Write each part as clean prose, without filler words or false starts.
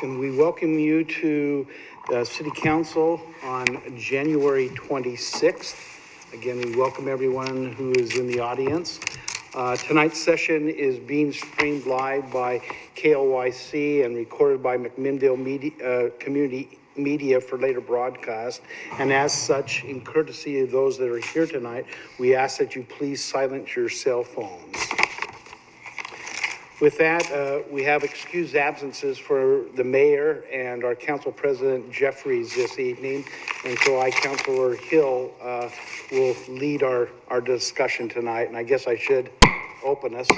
And we welcome you to City Council on January 26th. Again, we welcome everyone who is in the audience. Tonight's session is being streamed live by KLYC and recorded by McMinnville Community Media for later broadcast. And as such, in courtesy of those that are here tonight, we ask that you please silence your cell phones. With that, we have excused absences for the mayor and our council president Jeffries this evening. And so Councilor Hill will lead our discussion tonight. And I guess I should open us.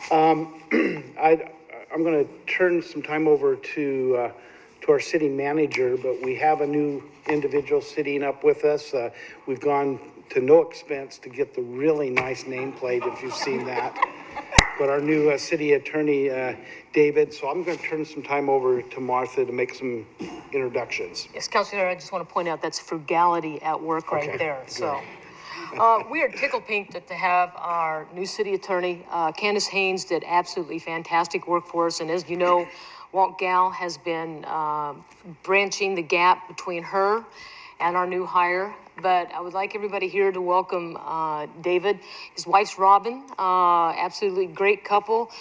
I'm going to turn some time over to our city manager, but we have a new individual sitting up with us. We've gone to no expense to get the really nice nameplate, if you've seen that. But our new city attorney, David. So I'm going to turn some time over to Martha to make some introductions. Yes, Councilor, I just want to point out that's frugality at work right there. Good. So we are tickled pink to have our new city attorney. Candace Haynes did absolutely fantastic work for us. And as you know, Walt Gal has been branching the gap between her and our new hire. But I would like everybody here to welcome David. His wife's Robin, absolutely great couple.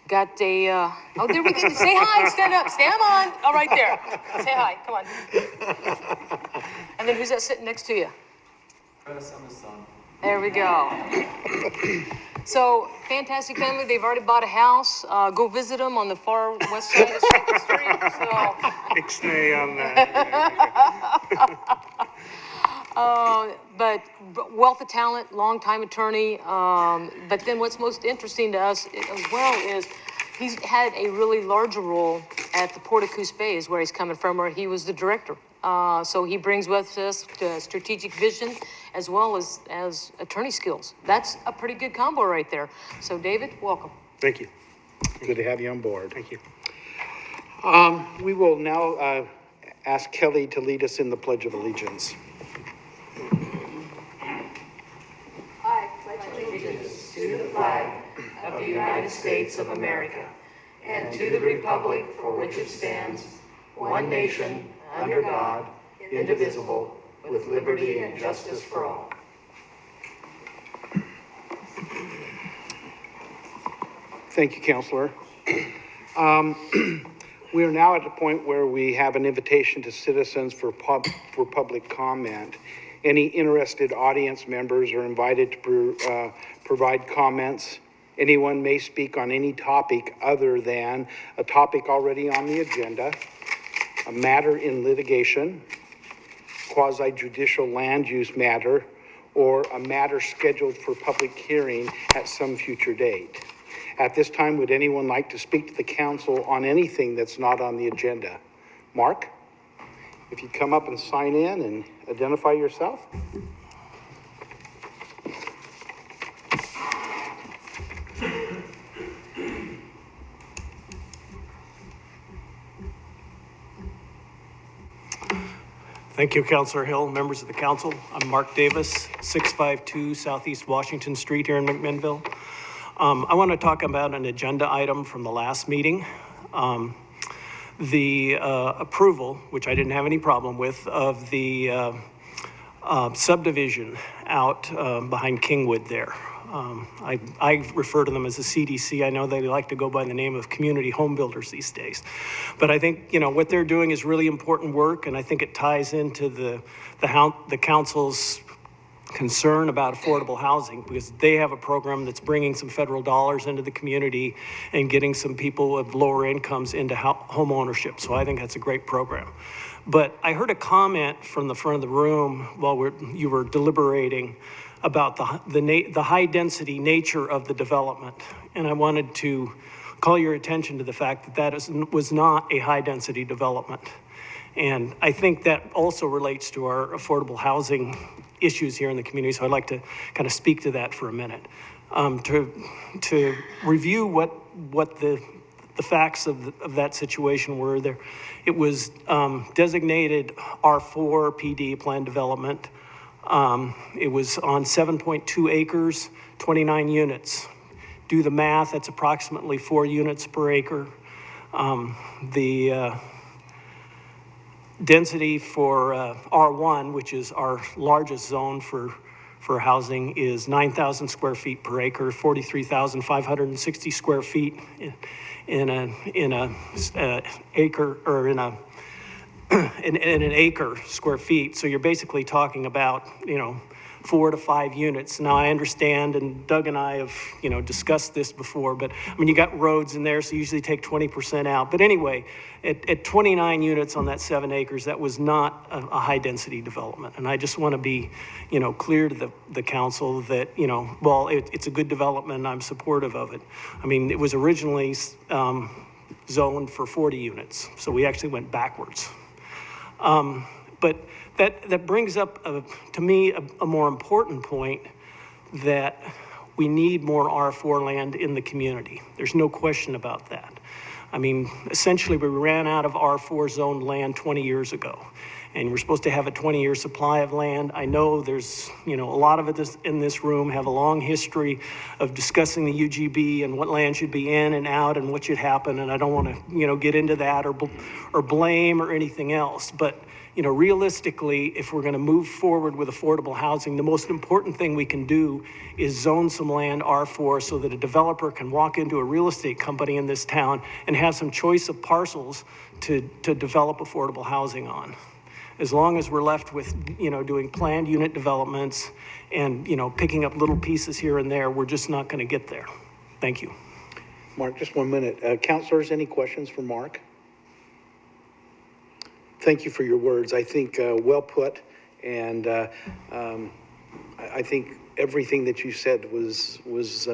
Got a, oh, there we go. Say hi, stand up, stand on. Oh, right there. Say hi, come on. And then who's that sitting next to you? Chris, I'm his son. There we go. So, fantastic family. They've already bought a house. Go visit them on the far west side of 2nd Street. So. Ixnay on that. But wealth of talent, long-time attorney. But then what's most interesting to us as well is he's had a really larger role at the Port of Coos Bay is where he's coming from, where he was the director. So he brings with us the strategic vision as well as attorney skills. That's a pretty good combo right there. So David, welcome. Thank you. Good to have you on board. Thank you. We will now ask Kelly to lead us in the Pledge of Allegiance. To the flag of the United States of America and to the republic for which it stands, one nation, under God, indivisible, with liberty and justice for all. Thank you, Councilor. We are now at the point where we have an invitation to citizens for public comment. Any interested audience members are invited to provide comments. Anyone may speak on any topic other than a topic already on the agenda, a matter in litigation, quasi-judicial land use matter, or a matter scheduled for public hearing at some future date. At this time, would anyone like to speak to the council on anything that's not on the agenda? Mark, if you'd come up and sign in and identify yourself. Thank you, Councilor Hill, members of the council. I'm Mark Davis, 652 Southeast Washington Street here in McMinnville. I want to talk about an agenda item from the last meeting. The approval, which I didn't have any problem with, of the subdivision out behind Kingwood there. I refer to them as a CDC. I know they like to go by the name of community home builders these days. But I think, what they're doing is really important work, and I think it ties into the council's concern about affordable housing, because they have a program that's bringing some federal dollars into the community and getting some people with lower incomes into home ownership. So I think that's a great program. But I heard a comment from the front of the room while you were deliberating about the high density nature of the development. And I wanted to call your attention to the fact that was not a high density development. And I think that also relates to our affordable housing issues here in the community. So I'd like to kind of speak to that for a minute. To review what the facts of that situation were there. It was designated R4 PD plan development. It was on 7.2 acres, 29 units. Do the math, that's approximately 4 units per acre. The density for R1, which is our largest zone for housing, is 9,000 square feet per acre, 43,560 square feet in a acre, or in an acre square feet. So you're basically talking about, 4 to 5 units. Now, I understand, and Doug and I have, discussed this before, but I mean, you got roads in there, so you usually take 20% out. But anyway, at 29 units on that 7 acres, that was not a high-density development. And I just want to be, clear to the council that, well, it's a good development, and I'm supportive of it. I mean, it was originally zoned for 40 units, so we actually went backwards. But that brings up, to me, a more important point, that we need more R4 land in the community. There's no question about that. I mean, essentially, we ran out of R4 zoned land 20 years ago, and we're supposed to have a 20-year supply of land. I know there's, a lot of it in this room have a long history of discussing the UGB and what land should be in and out and what should happen, and I don't want to, get into that or blame or anything else. But realistically, if we're going to move forward with affordable housing, the most important thing we can do is zone some land R4 so that a developer can walk into a real estate company in this town and have some choice of parcels to develop affordable housing on. As long as we're left with, doing planned unit developments and, picking up little pieces here and there, we're just not going to get there. Thank you. Mark, just 1 minute. Councilors, any questions for Mark? Thank you for your words. I think well put, and I think everything that you said was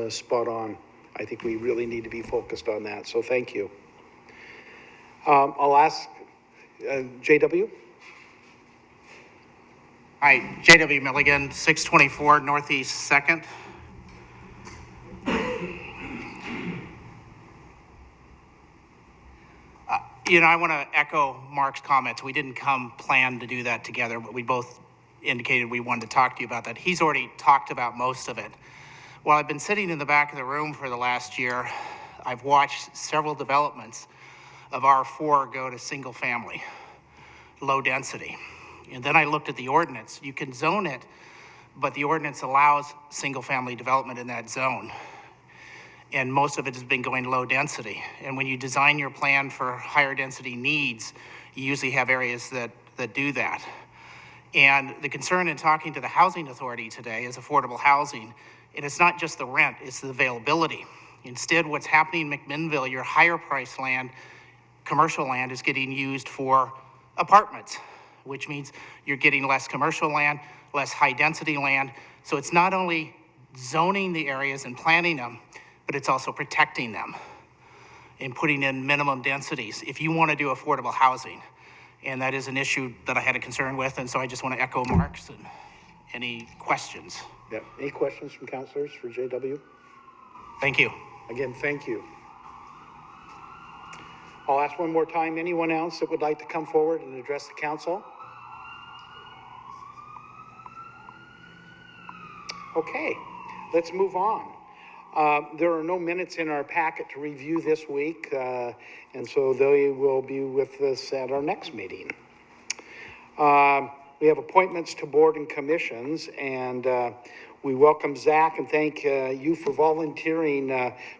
spot on. I think we really need to be focused on that, so thank you. I'll ask JW. Hi, J.W. Milligan, 624 Northeast 2nd. I want to echo Mark's comments. We didn't come planned to do that together, but we both indicated we wanted to talk to you about that. He's already talked about most of it. While I've been sitting in the back of the room for the last year, I've watched several developments of R4 go to single family, low density. And then I looked at the ordinance. You can zone it, but the ordinance allows single family development in that zone. And most of it has been going low density. And when you design your plan for higher density needs, you usually have areas that do that. And the concern in talking to the housing authority today is affordable housing. And it's not just the rent, it's the availability. Instead, what's happening in McMinnville, your higher price land, commercial land, is getting used for apartments, which means you're getting less commercial land, less high density land. So it's not only zoning the areas and planning them, but it's also protecting them and putting in minimum densities if you want to do affordable housing. And that is an issue that I had a concern with, and so I just want to echo Mark's. And any questions? Yeah. Any questions from councilors for JW? Thank you. Again, thank you. I'll ask one more time, anyone else that would like to come forward and address the council? Okay, let's move on. There are no minutes in our packet to review this week, and so they will be with us at our next meeting. We have appointments to board and commissions, and we welcome Zach and thank you for volunteering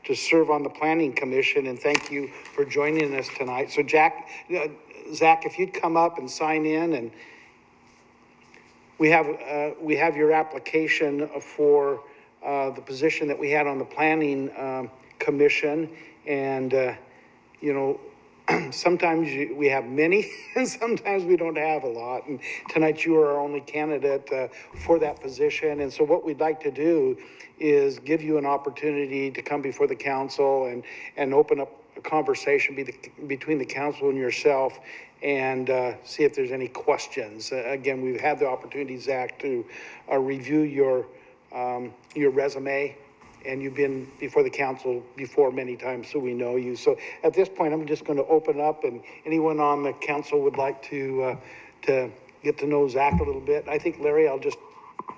to serve on the Planning Commission, and thank you for joining us tonight. So Zach, if you'd come up and sign in, and we have your application for the position that we had on the Planning Commission, and sometimes we have many and sometimes we don't have a lot, and tonight you are our only candidate for that position. And so what we'd like to do is give you an opportunity to come before the council and open up a conversation between the council and yourself, and see if there's any questions. Again, we've had the opportunity, Zach, to review your resume, and you've been before the council before many times, so we know you. So at this point, I'm just going to open up, and anyone on the council would like to get to know Zach a little bit. I think, Larry, I'll just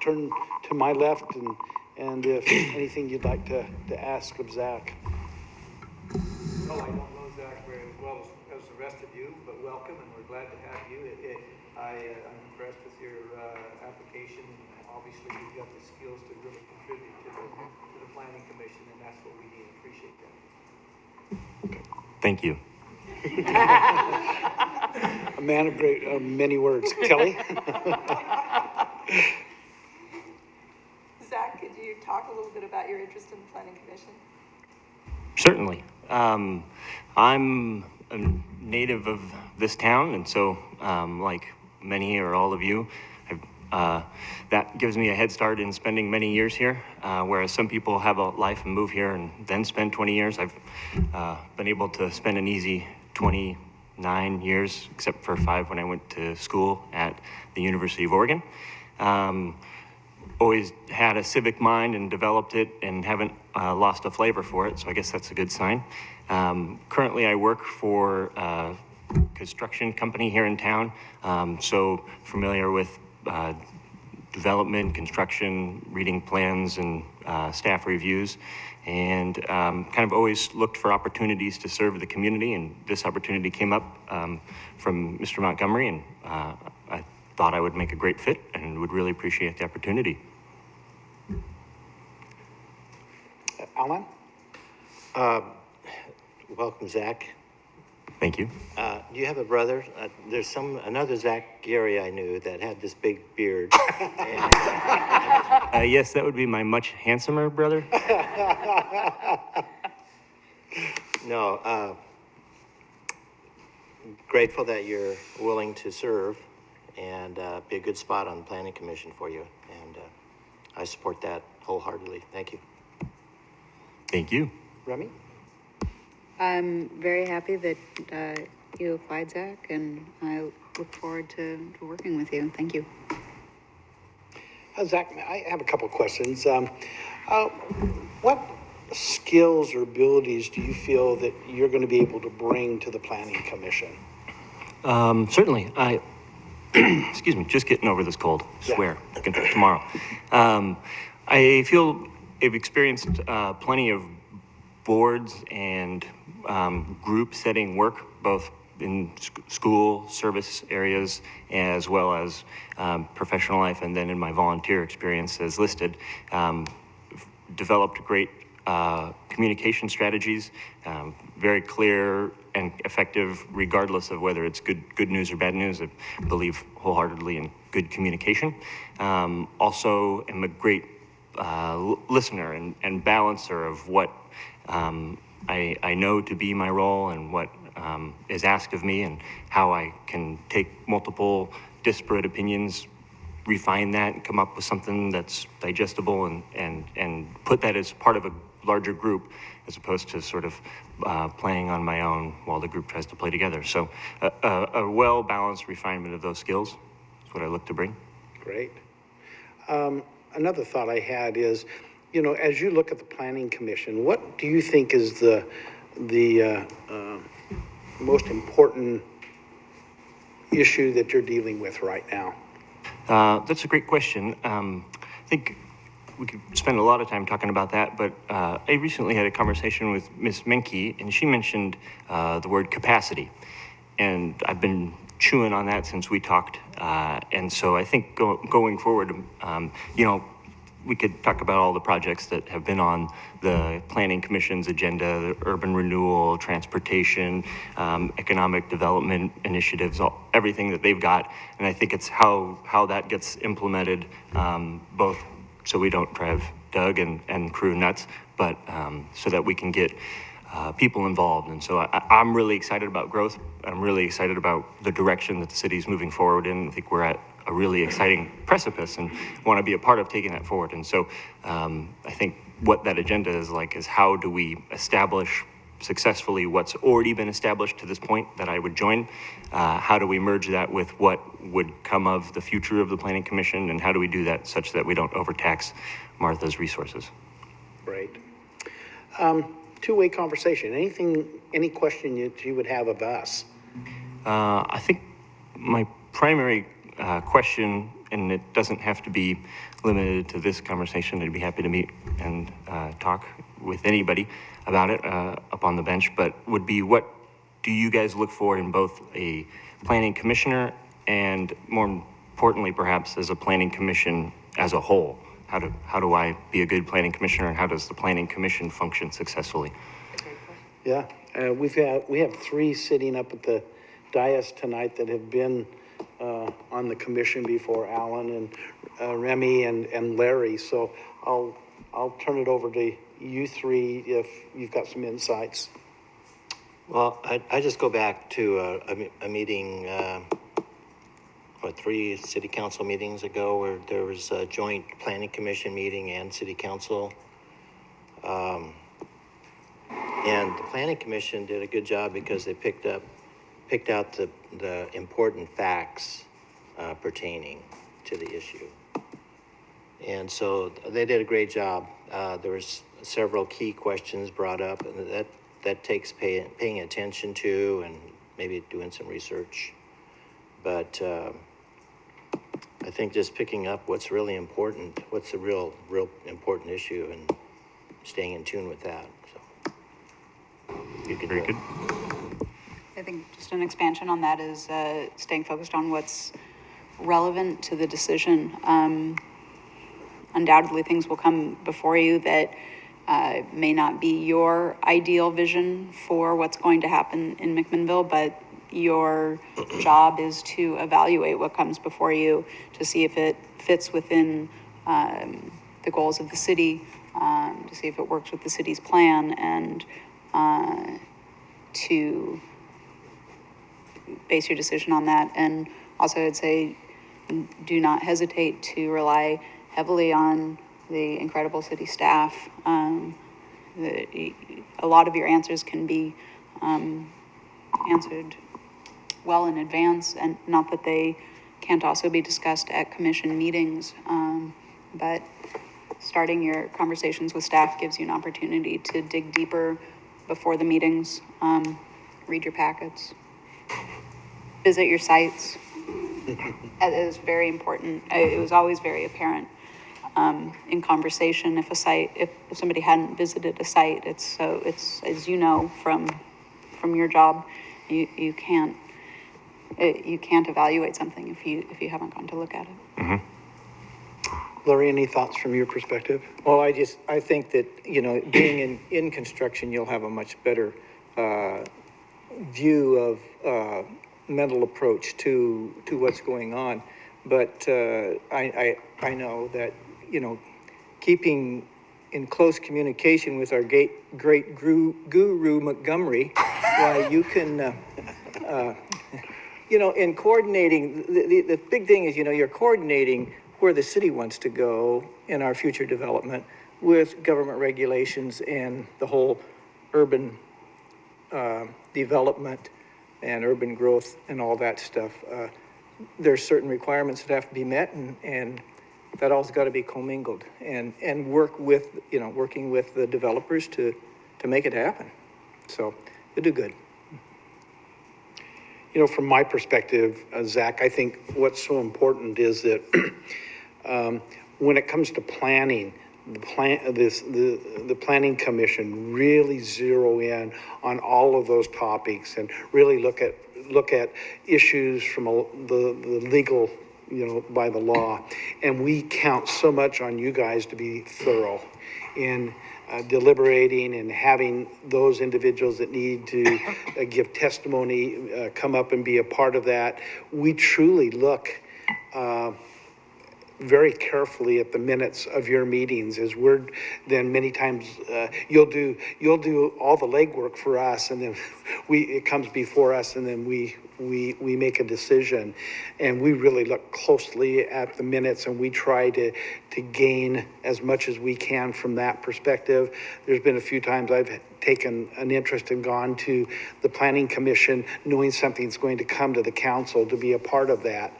turn to my left, and if anything you'd like to ask of Zach. No, I don't know Zach very rest of you, but welcome, and we're glad to have you. I'm impressed with your application. Obviously, you've got the skills to really contribute to the Planning Commission, and that's what we need. Appreciate that. Thank you. A man of many words. Kelly? Zach, could you talk a little bit about your interest in the Planning Commission? Certainly. I'm a native of this town, and so like many or all of you, that gives me a head start in spending many years here, whereas some people have a life and move here and then spend 20 years. I've been able to spend an easy 29 years, except for 5 when I went to school at the University of Oregon. Always had a civic mind and developed it and haven't lost a flavor for it, so I guess that's a good sign. Currently, I work for a construction company here in town, so familiar with development, construction, reading plans and staff reviews, and kind of always looked for opportunities to serve the community, and this opportunity came up from Mr. Montgomery, and I thought I would make a great fit and would really appreciate the opportunity. Alan? Welcome, Zach. Thank you. Do you have a brother? There's another Zach Geary I knew that had this big beard. Yes, that would be my much handsomer brother. No, grateful that you're willing to serve and be a good spot on the Planning Commission for you. And I support that wholeheartedly. Thank you. Thank you. Remy? I'm very happy that you applied, Zach, and I look forward to working with you. Thank you. Zach, I have a couple of questions. What skills or abilities do you feel that you're going to be able to bring to the Planning Commission? Certainly. Excuse me, just getting over this cold. Yeah. Swear, tomorrow. I feel I've experienced plenty of boards and group setting work, both in school service areas as well as professional life, and then in my volunteer experience as listed. Developed great communication strategies, very clear and effective regardless of whether it's good news or bad news. I believe wholeheartedly in good communication. Also am a great listener and balancer of what I know to be my role and what is asked of me, and how I can take multiple disparate opinions, refine that, and come up with something that's digestible, and put that as part of a larger group, as opposed to sort of playing on my own while the group tries to play together. So a well-balanced refinement of those skills is what I look to bring. Great. Another thought I had is, you know, as you look at the Planning Commission, what do you think is the most important issue that you're dealing with right now? That's a great question. I think we could spend a lot of time talking about that, but I recently had a conversation with Ms. Menke, and she mentioned the word capacity. And I've been chewing on that since we talked. And so I think going forward, you know, we could talk about all the projects that have been on the Planning Commission's agenda, the urban renewal, transportation, economic development initiatives, everything that they've got. And I think it's how that gets implemented, both so we don't drive Doug and crew nuts, but so that we can get people involved. And so I'm really excited about growth. I'm really excited about the direction that the city's moving forward in. I think we're at a really exciting precipice and want to be a part of taking that forward. And so I think what that agenda is like is how do we establish successfully what's already been established to this point that I would join? How do we merge that with what would come of the future of the Planning Commission? And how do we do that such that we don't overtax Martha's resources? Great. Two-way conversation. Any question you would have of us? I think my primary question, and it doesn't have to be limited to this conversation, I'd be happy to meet and talk with anybody about it up on the bench, but would be what do you guys look for in both a planning commissioner and, more importantly, perhaps as a planning commission as a whole? How do I be a good planning commissioner, and how does the planning commission function successfully? Yeah, we have three sitting up at the dais tonight that have been on the commission before, Alan and Remy and Larry. So I'll turn it over to you three if you've got some insights. Well, I just go back to a meeting, 3 city council meetings ago, where there was a joint planning commission meeting and city council. And the planning commission did a good job because they picked out the important facts pertaining to the issue. And so they did a great job. There was several key questions brought up, and that takes paying attention to and maybe doing some research. But I think just picking up what's really important, what's the real important issue, and staying in tune with that. So you can Very good. I think just an expansion on that is staying focused on what's relevant to the decision. Undoubtedly, things will come before you that may not be your ideal vision for what's going to happen in McMinnville, but your job is to evaluate what comes before you to see if it fits within the goals of the city, to see if it works with the city's plan, and to base your decision on that. And also, I'd say do not hesitate to rely heavily on the incredible city staff. A lot of your answers can be answered well in advance, and not that they can't also be discussed at commission meetings, but starting your conversations with staff gives you an opportunity to dig deeper before the meetings, read your packets, visit your sites. It is very important. It was always very apparent in conversation if somebody hadn't visited a site. It's as you know from your job, you can't evaluate something if you haven't gone to look at it. Mm-hmm. Larry, any thoughts from your perspective? Well, I think that, being in construction, you'll have a much better view of mental approach to what's going on. But I know that, keeping in close communication with our great guru Montgomery, why you can, in coordinating, the big thing is, you're coordinating where the city wants to go in our future development with government regulations and the whole urban development and urban growth and all that stuff. There's certain requirements that have to be met, and that all's got to be commingled and working with the developers to make it happen. So they do good. From my perspective, Zach, I think what's so important is that when it comes to planning, the planning commission really zero in on all of those topics and really look at issues from the legal, by the law. And we count so much on you guys to be thorough in deliberating and having those individuals that need to give testimony come up and be a part of that. We truly look very carefully at the minutes of your meetings, as we're then many times you'll do all the legwork for us, and then it comes before us, and then we make a decision, and we really look closely at the minutes, and we try to gain as much as we can from that perspective. There's been a few times I've taken an interest and gone to the planning commission knowing something's going to come to the council to be a part of that.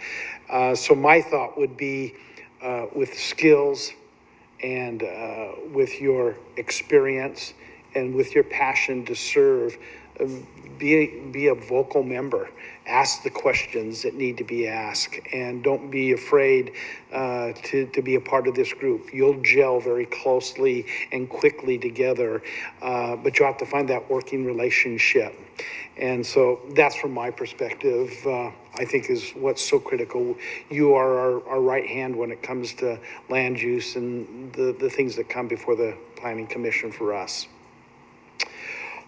So my thought would be with skills and with your experience and with your passion to serve, be a vocal member. Ask the questions that need to be asked, and don't be afraid to be a part of this group. You'll gel very closely and quickly together, but you have to find that working relationship. And so that's from my perspective, I think is what's so critical. You are our right hand when it comes to land use and the things that come before the Planning Commission for us.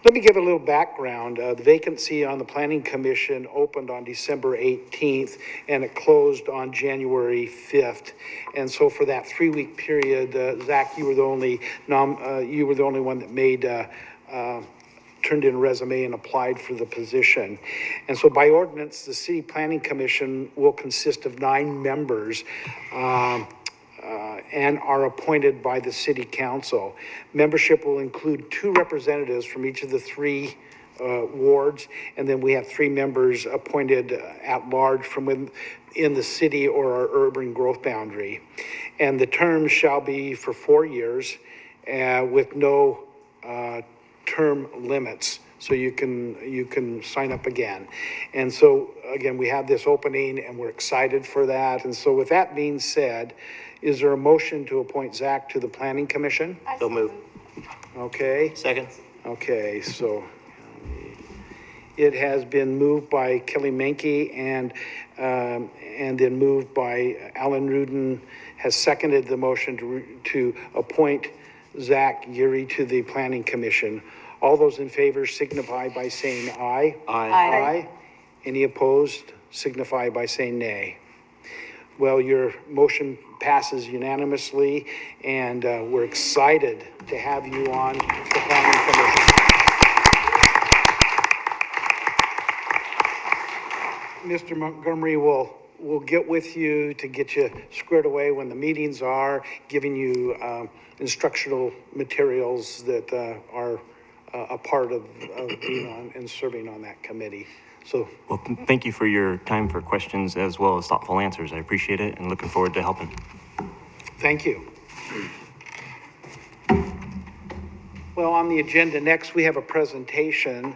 Let me give a little background. The vacancy on the Planning Commission opened on December 18th and it closed on January 5th. And so for that 3-week period, Zach, you were the only one that made turned in a resume and applied for the position. And so by ordinance, the City Planning Commission will consist of 9 members and are appointed by the City Council. Membership will include 2 representatives from each of the 3 wards, and then we have 3 members appointed at large from within the city or our urban growth boundary. And the terms shall be for 4 years with no term limits, so you can sign up again. And so again, we have this opening and we're excited for that. And so with that being said, is there a motion to appoint Zach to the Planning Commission? So move. Okay. Second. Okay, so it has been moved by Kelly Menke and then moved by Alan Rudin, has seconded the motion to appoint Zach Geary to the Planning Commission. All those in favor signify by saying aye. Aye. Aye. Any opposed signify by saying nay. Well, your motion passes unanimously, and we're excited to have you on the Planning Commission. Mr. Montgomery will get with you to get you squared away when the meetings are, giving you instructional materials that are a part of being on and serving on that committee. So, Well, thank you for your time for questions as well as thoughtful answers. I appreciate it and looking forward to helping. thank you. Well, on the agenda next, we have a presentation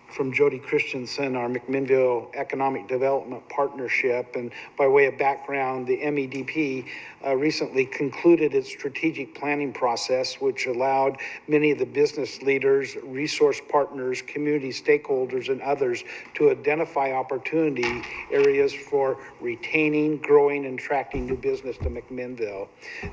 from Jody Christensen, our McMinnville Economic Development Partnership. And by way of background, the MEDP recently concluded its strategic planning process, which allowed many of the business leaders, resource partners, community stakeholders, and others to identify opportunity areas for retaining, growing, and attracting new business to McMinnville.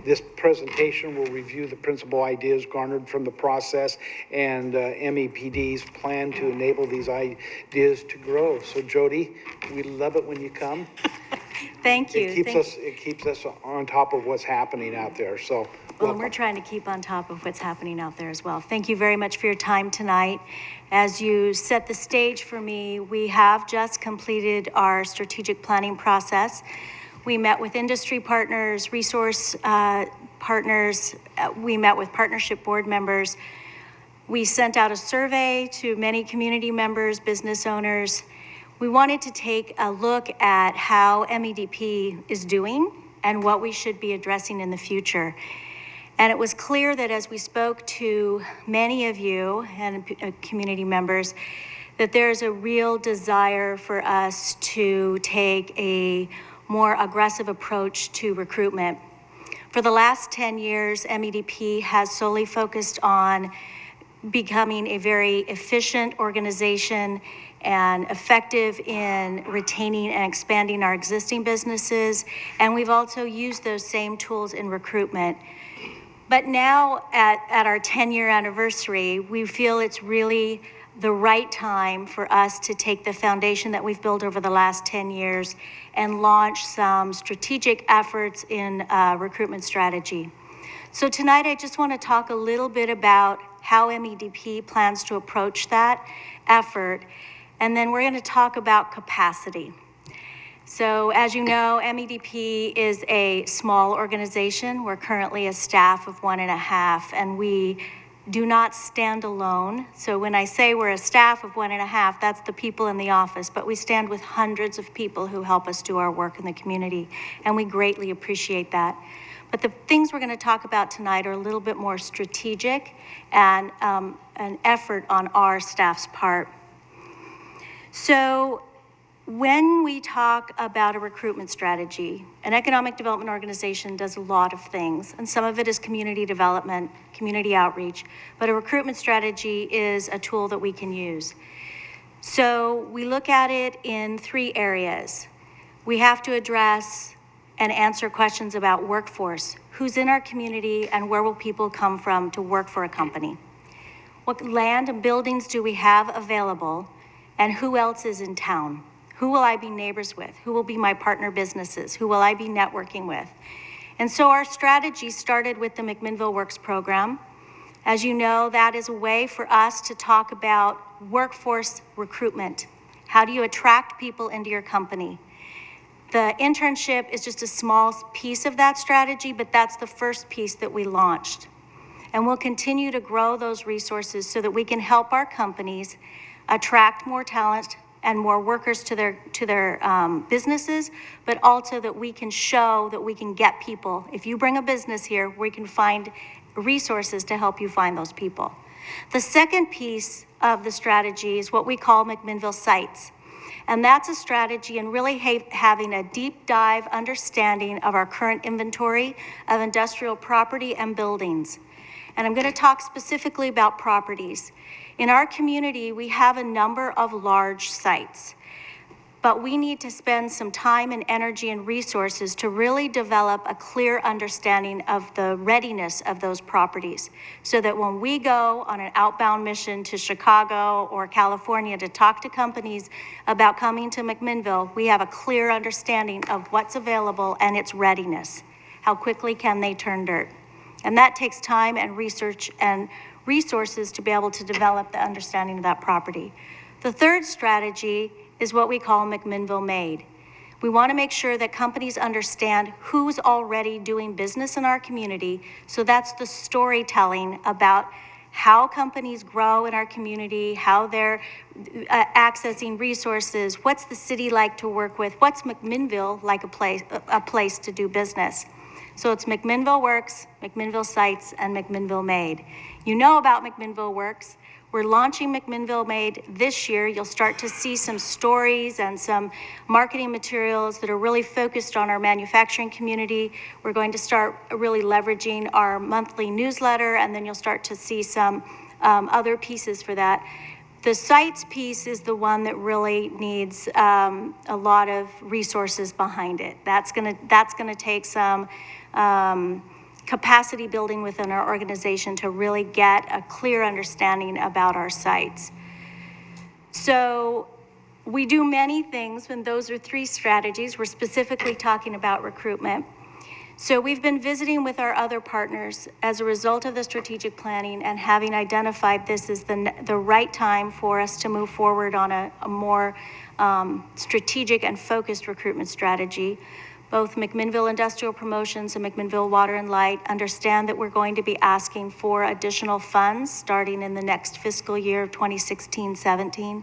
This presentation will review the principal ideas garnered from the process and MEPD's plan to enable these ideas to grow. So Jody, we love it when you come. Thank you. It keeps us on top of what's happening out there. So Well, and we're trying to keep on top of what's happening out there as well. Thank you very much for your time tonight. As you set the stage for me, we have just completed our strategic planning process. We met with industry partners, resource partners. We met with partnership board members. We sent out a survey to many community members, business owners. We wanted to take a look at how MEDP is doing and what we should be addressing in the future. And it was clear that as we spoke to many of you and community members, that there's a real desire for us to take a more aggressive approach to recruitment. For the last 10 years, MEDP has solely focused on becoming a very efficient organization and effective in retaining and expanding our existing businesses. And we've also used those same tools in recruitment. But now at our 10-year anniversary, we feel it's really the right time for us to take the foundation that we've built over the last 10 years and launch some strategic efforts in recruitment strategy. So tonight, I just want to talk a little bit about how MEDP plans to approach that effort, and then we're going to talk about capacity. So as you know, MEDP is a small organization. We're currently a staff of 1.5, and we do not stand alone. So when I say we're a staff of 1.5, that's the people in the office, but we stand with hundreds of people who help us do our work in the community, and we greatly appreciate that. But the things we're going to talk about tonight are a little bit more strategic and an effort on our staff's part. So when we talk about a recruitment strategy, an economic development organization does a lot of things, and some of it is community development, community outreach, but a recruitment strategy is a tool that we can use. So we look at it in 3 areas. We have to address and answer questions about workforce. Who's in our community and where will people come from to work for a company? What land and buildings do we have available, and who else is in town? Who will I be neighbors with? Who will be my partner businesses? Who will I be networking with? And so our strategy started with the McMinnville Works program. As you know, that is a way for us to talk about workforce recruitment. How do you attract people into your company? The internship is just a small piece of that strategy, but that's the first piece that we launched. And we'll continue to grow those resources so that we can help our companies attract more talent and more workers to their businesses, but also that we can show that we can get people. If you bring a business here, we can find resources to help you find those people. The second piece of the strategy is what we call McMinnville Sites. And that's a strategy in really having a deep dive understanding of our current inventory of industrial property and buildings. And I'm going to talk specifically about properties. In our community, we have a number of large sites, but we need to spend some time and energy and resources to really develop a clear understanding of the readiness of those properties, so that when we go on an outbound mission to Chicago or California to talk to companies about coming to McMinnville, we have a clear understanding of what's available and its readiness. How quickly can they turn dirt? And that takes time and research and resources to be able to develop the understanding of that property. The third strategy is what we call McMinnville Made. We want to make sure that companies understand who's already doing business in our community. So that's the storytelling about how companies grow in our community, how they're accessing resources, what's the city like to work with, what's McMinnville like a place to do business. So it's McMinnville Works, McMinnville Sites, and McMinnville Made. You know about McMinnville Works. We're launching McMinnville Made this year. You'll start to see some stories and some marketing materials that are really focused on our manufacturing community. We're going to start really leveraging our monthly newsletter, and then you'll start to see some other pieces for that. The sites piece is the one that really needs a lot of resources behind it. That's gonna take some capacity building within our organization to really get a clear understanding about our sites. So we do many things, and those are 3 strategies. We're specifically talking about recruitment. So we've been visiting with our other partners as a result of the strategic planning and having identified this as the right time for us to move forward on a more strategic and focused recruitment strategy. Both McMinnville Industrial Promotions and McMinnville Water and Light understand that we're going to be asking for additional funds starting in the next fiscal year of 2016-17.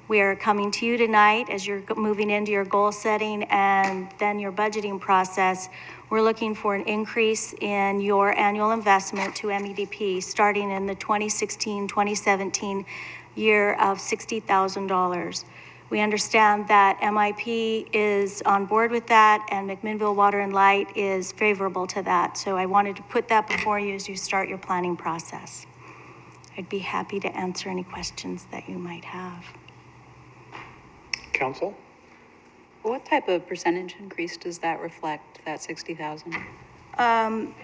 We are coming to you tonight as you're moving into your goal setting and then your budgeting process. We're looking for an increase in your annual investment to MEDP starting in the 2016-2017 year of $60,000. We understand that MIP is on board with that, and McMinnville Water and Light is favorable to that. So I wanted to put that before you as you start your planning process. I'd be happy to answer any questions that you might have. Council? What type of percentage increase does that reflect, that 60,000?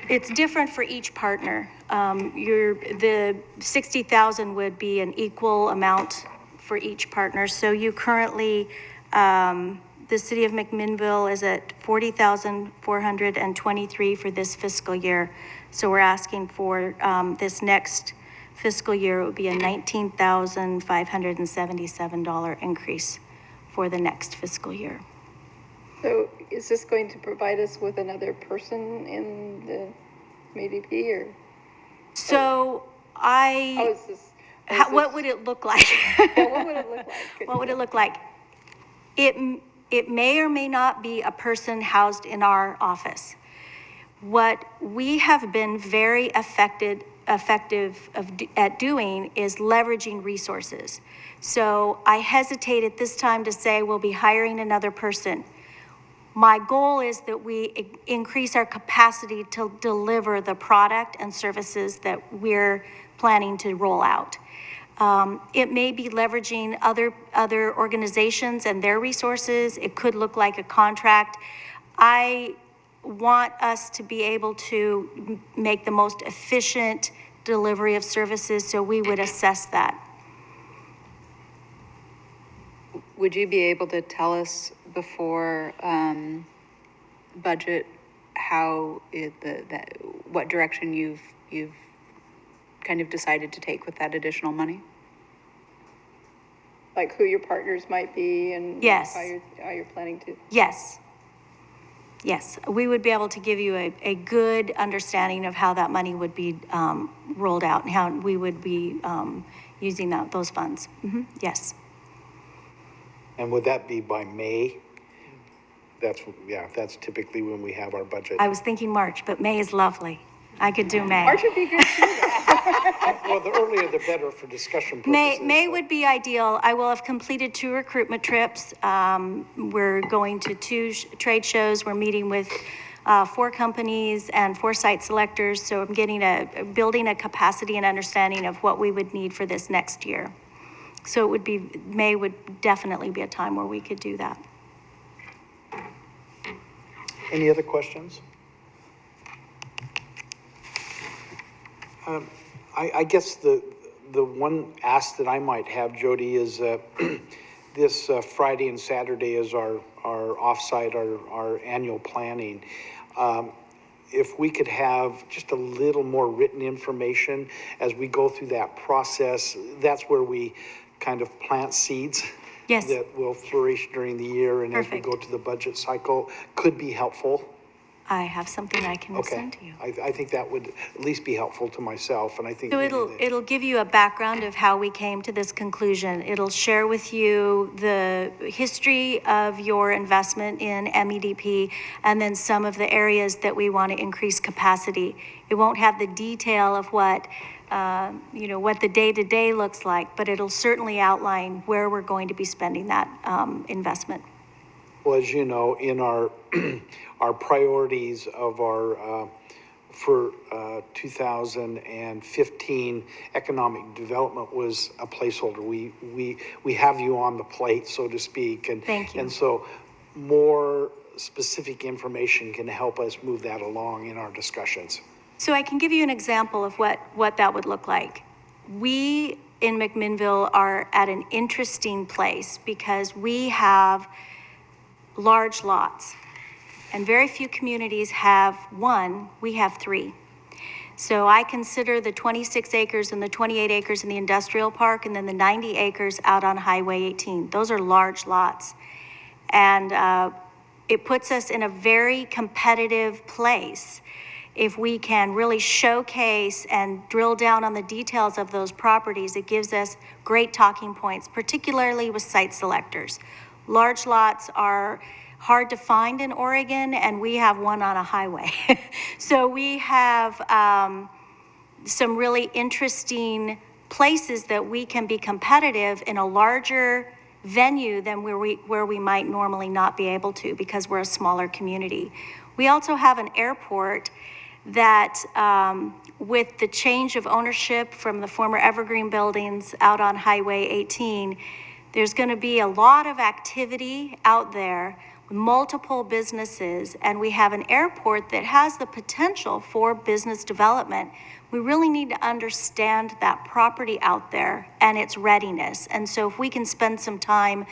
It's different for each partner. The 60,000 would be an equal amount for each partner. So you currently, the city of McMinnville is at 40,423 for this fiscal year. So we're asking for this next fiscal year, it would be a $19,577 increase for the next fiscal year. So is this going to provide us with another person in the MEPD, or? So How is this? what would it look like? Yeah, what would it look like? What would it look like? It may or may not be a person housed in our office. What we have been very effective at doing is leveraging resources. So I hesitate at this time to say we'll be hiring another person. My goal is that we increase our capacity to deliver the product and services that we're planning to roll out. It may be leveraging other organizations and their resources. It could look like a contract. I want us to be able to make the most efficient delivery of services, so we would assess that. Would you be able to tell us before budget how what direction you've kind of decided to take with that additional money? Like who your partners might be and Yes. how you're planning to? Yes. Yes, we would be able to give you a good understanding of how that money would be rolled out and how we would be using those funds. Yes. And would that be by May? That's typically when we have our budget. I was thinking March, but May is lovely. I could do May. March would be good too. Well, the earlier the better for discussion purposes. May would be ideal. I will have completed 2 recruitment trips. We're going to 2 trade shows. We're meeting with 4 companies and 4 site selectors. So I'm building a capacity and understanding of what we would need for this next year. So it would be, May would definitely be a time where we could do that. Any other questions? I guess the one ask that I might have, Jody, is this Friday and Saturday is our offsite, our annual planning. If we could have just a little more written information as we go through that process, that's where we kind of plant seeds. Yes. That will flourish during the year, and Perfect. as we go to the budget cycle, could be helpful. I have something I can Okay. send to you. I think that would at least be helpful to myself, and I think. So maybe it'll give you a background of how we came to this conclusion. It'll share with you the history of your investment in MEDP and then some of the areas that we want to increase capacity. It won't have the detail of what what the day-to-day looks like, but it'll certainly outline where we're going to be spending that investment. Well, as you know, in our our priorities of our for 2015 economic development was a placeholder. We have you on the plate, so to speak, and Thank you. And so more specific information can help us move that along in our discussions. So I can give you an example of what that would look like. We in McMinnville are at an interesting place because we have large lots, and very few communities have 1, we have 3. So I consider the 26 acres and the 28 acres in the industrial park and then the 90 acres out on Highway 18. Those are large lots. And it puts us in a very competitive place if we can really showcase and drill down on the details of those properties. It gives us great talking points, particularly with site selectors. Large lots are hard to find in Oregon, and we have one on a highway. So we have some really interesting places that we can be competitive in a larger venue than where we might normally not be able to because we're a smaller community. We also have an airport that with the change of ownership from the former Evergreen buildings out on Highway 18, there's going to be a lot of activity out there, multiple businesses, and we have an airport that has the potential for business development. We really need to understand that property out there and its readiness. And so if we can spend some time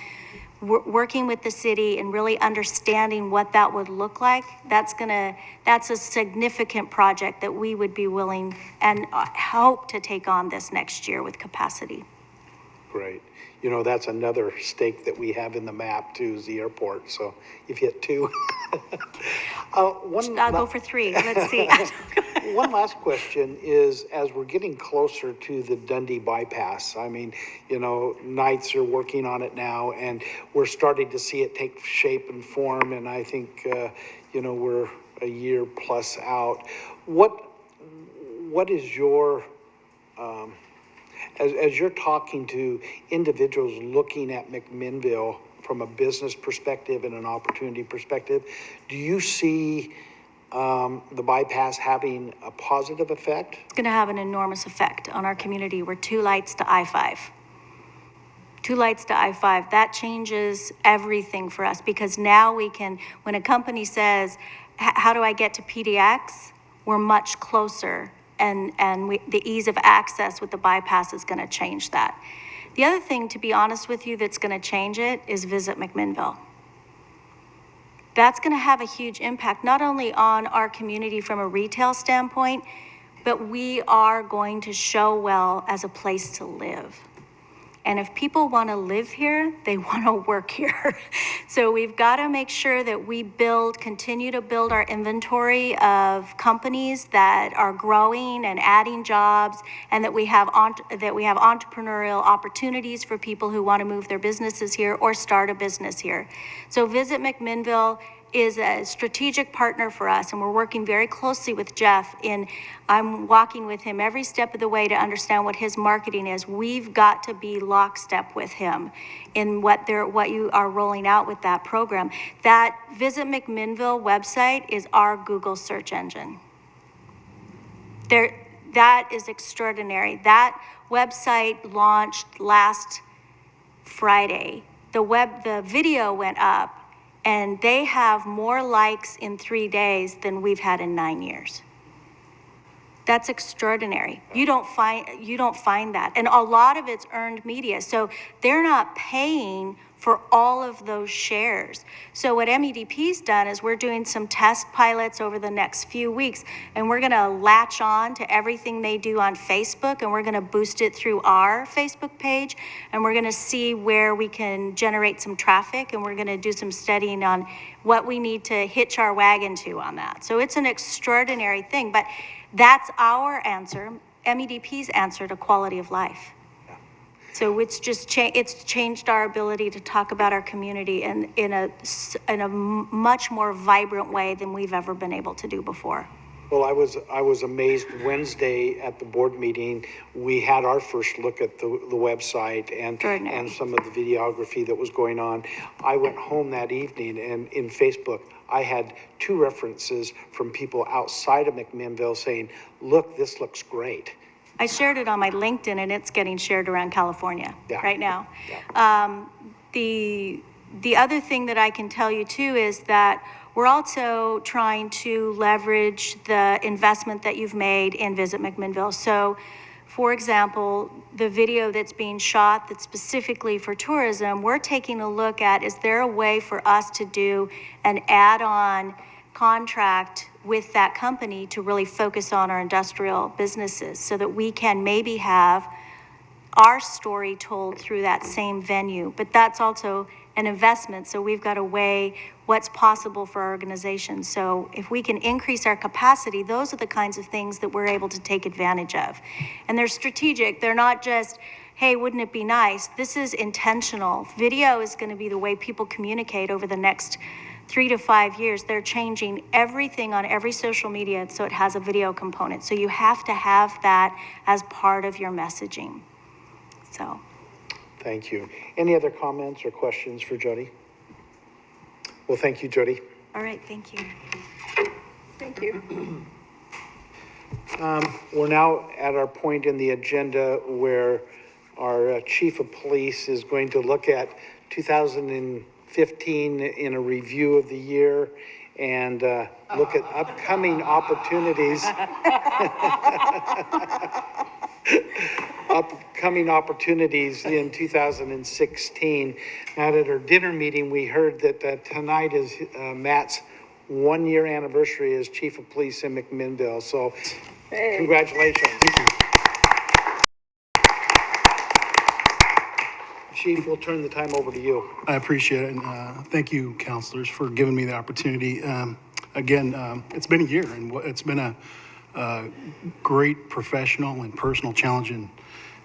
working with the city and really understanding what that would look like, that's a significant project that we would be willing and hope to take on this next year with capacity. Great. You know, that's another stake that we have in the map too, is the airport. So you've hit 2. I'll go for 3. Let's see. One last question is, as we're getting closer to the Dundee bypass, I mean, you know, Knights are working on it now, and we're starting to see it take shape and form, and I think, you know, we're a year plus out. What is your, as you're talking to individuals looking at McMinnville from a business perspective and an opportunity perspective, do you see the bypass having a positive effect? It's going to have an enormous effect on our community. We're 2 lights to I-5. 2 lights to I-5, that changes everything for us, because now we can, when a company says, how do I get to PDX? We're much closer, and the ease of access with the bypass is going to change that. The other thing, to be honest with you, that's going to change it is Visit McMinnville. That's going to have a huge impact, not only on our community from a retail standpoint, but we are going to show well as a place to live. And if people want to live here, they want to work here. So we've got to make sure that we continue to build our inventory of companies that are growing and adding jobs, and that we have entrepreneurial opportunities for people who want to move their businesses here or start a business here. So Visit McMinnville is a strategic partner for us, and we're working very closely with Jeff I'm walking with him every step of the way to understand what his marketing is. We've got to be lockstep with him in what you are rolling out with that program. That Visit McMinnville website is our Google search engine. That is extraordinary. That website launched last Friday. The video went up, and they have more likes in 3 days than we've had in 9 years. That's extraordinary. You don't find that. And a lot of it's earned media. So they're not paying for all of those shares. So what MEDP's done is we're doing some test pilots over the next few weeks, and we're gonna latch on to everything they do on Facebook, and we're gonna boost it through our Facebook page, and we're gonna see where we can generate some traffic, and we're gonna do some studying on what we need to hitch our wagon to on that. So it's an extraordinary thing, but that's our answer, MEDP's answer to quality of life. So it's just it's changed our ability to talk about our community in a much more vibrant way than we've ever been able to do before. Well, I was amazed Wednesday at the board meeting. We had our first look at the website and some of the videography that was going on. I went home that evening, and in Facebook, I had 2 references from people outside of McMinnville saying, look, this looks great. I shared it on my LinkedIn, and it's getting shared around California right now. Yeah. The other thing that I can tell you too is that we're also trying to leverage the investment that you've made in Visit McMinnville. So, for example, the video that's being shot that's specifically for tourism, we're taking a look at, is there a way for us to do an add-on contract with that company to really focus on our industrial businesses, so that we can maybe have our story told through that same venue. But that's also an investment, so we've got to weigh what's possible for our organization. So if we can increase our capacity, those are the kinds of things that we're able to take advantage of. And they're strategic. They're not just, hey, wouldn't it be nice? This is intentional. Video is going to be the way people communicate over the next 3 to 5 years. They're changing everything on every social media so it has a video component. So you have to have that as part of your messaging. So. Thank you. Any other comments or questions for Jody? Well, thank you, Jody. All right, thank you. Thank you. We're now at our point in the agenda where our chief of police is going to look at 2015 in a review of the year and look at upcoming opportunities. Upcoming opportunities in 2016. Now, at our dinner meeting, we heard that tonight is Matt's 1-year anniversary as chief of police in McMinnville. So, congratulations. Chief, we'll turn the time over to you. I appreciate it, and thank you, counselors, for giving me the opportunity. Again, it's been a year, and it's been a great professional and personal challenge. And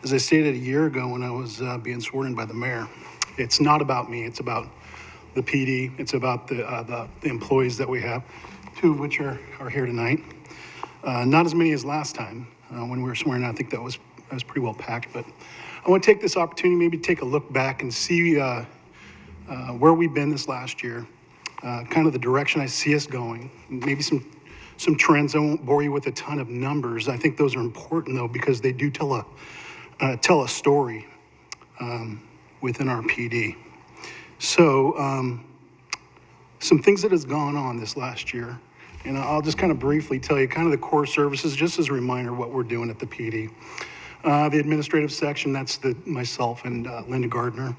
as I stated a year ago when I was being sworn in by the mayor, it's not about me. It's about the PD. It's about the employees that we have. two of which are here tonight. Not as many as last time when we were swearing. I think that was pretty well packed, but I want to take this opportunity, maybe take a look back and see where we've been this last year, kind of the direction I see us going, maybe some trends. I won't bore you with a ton of numbers. I think those are important though, because they do tell a story within our PD. So some things that has gone on this last year, and I'll just kind of briefly tell you kind of the core services, just as a reminder what we're doing at the PD. The administrative section, that's myself and Linda Gardner.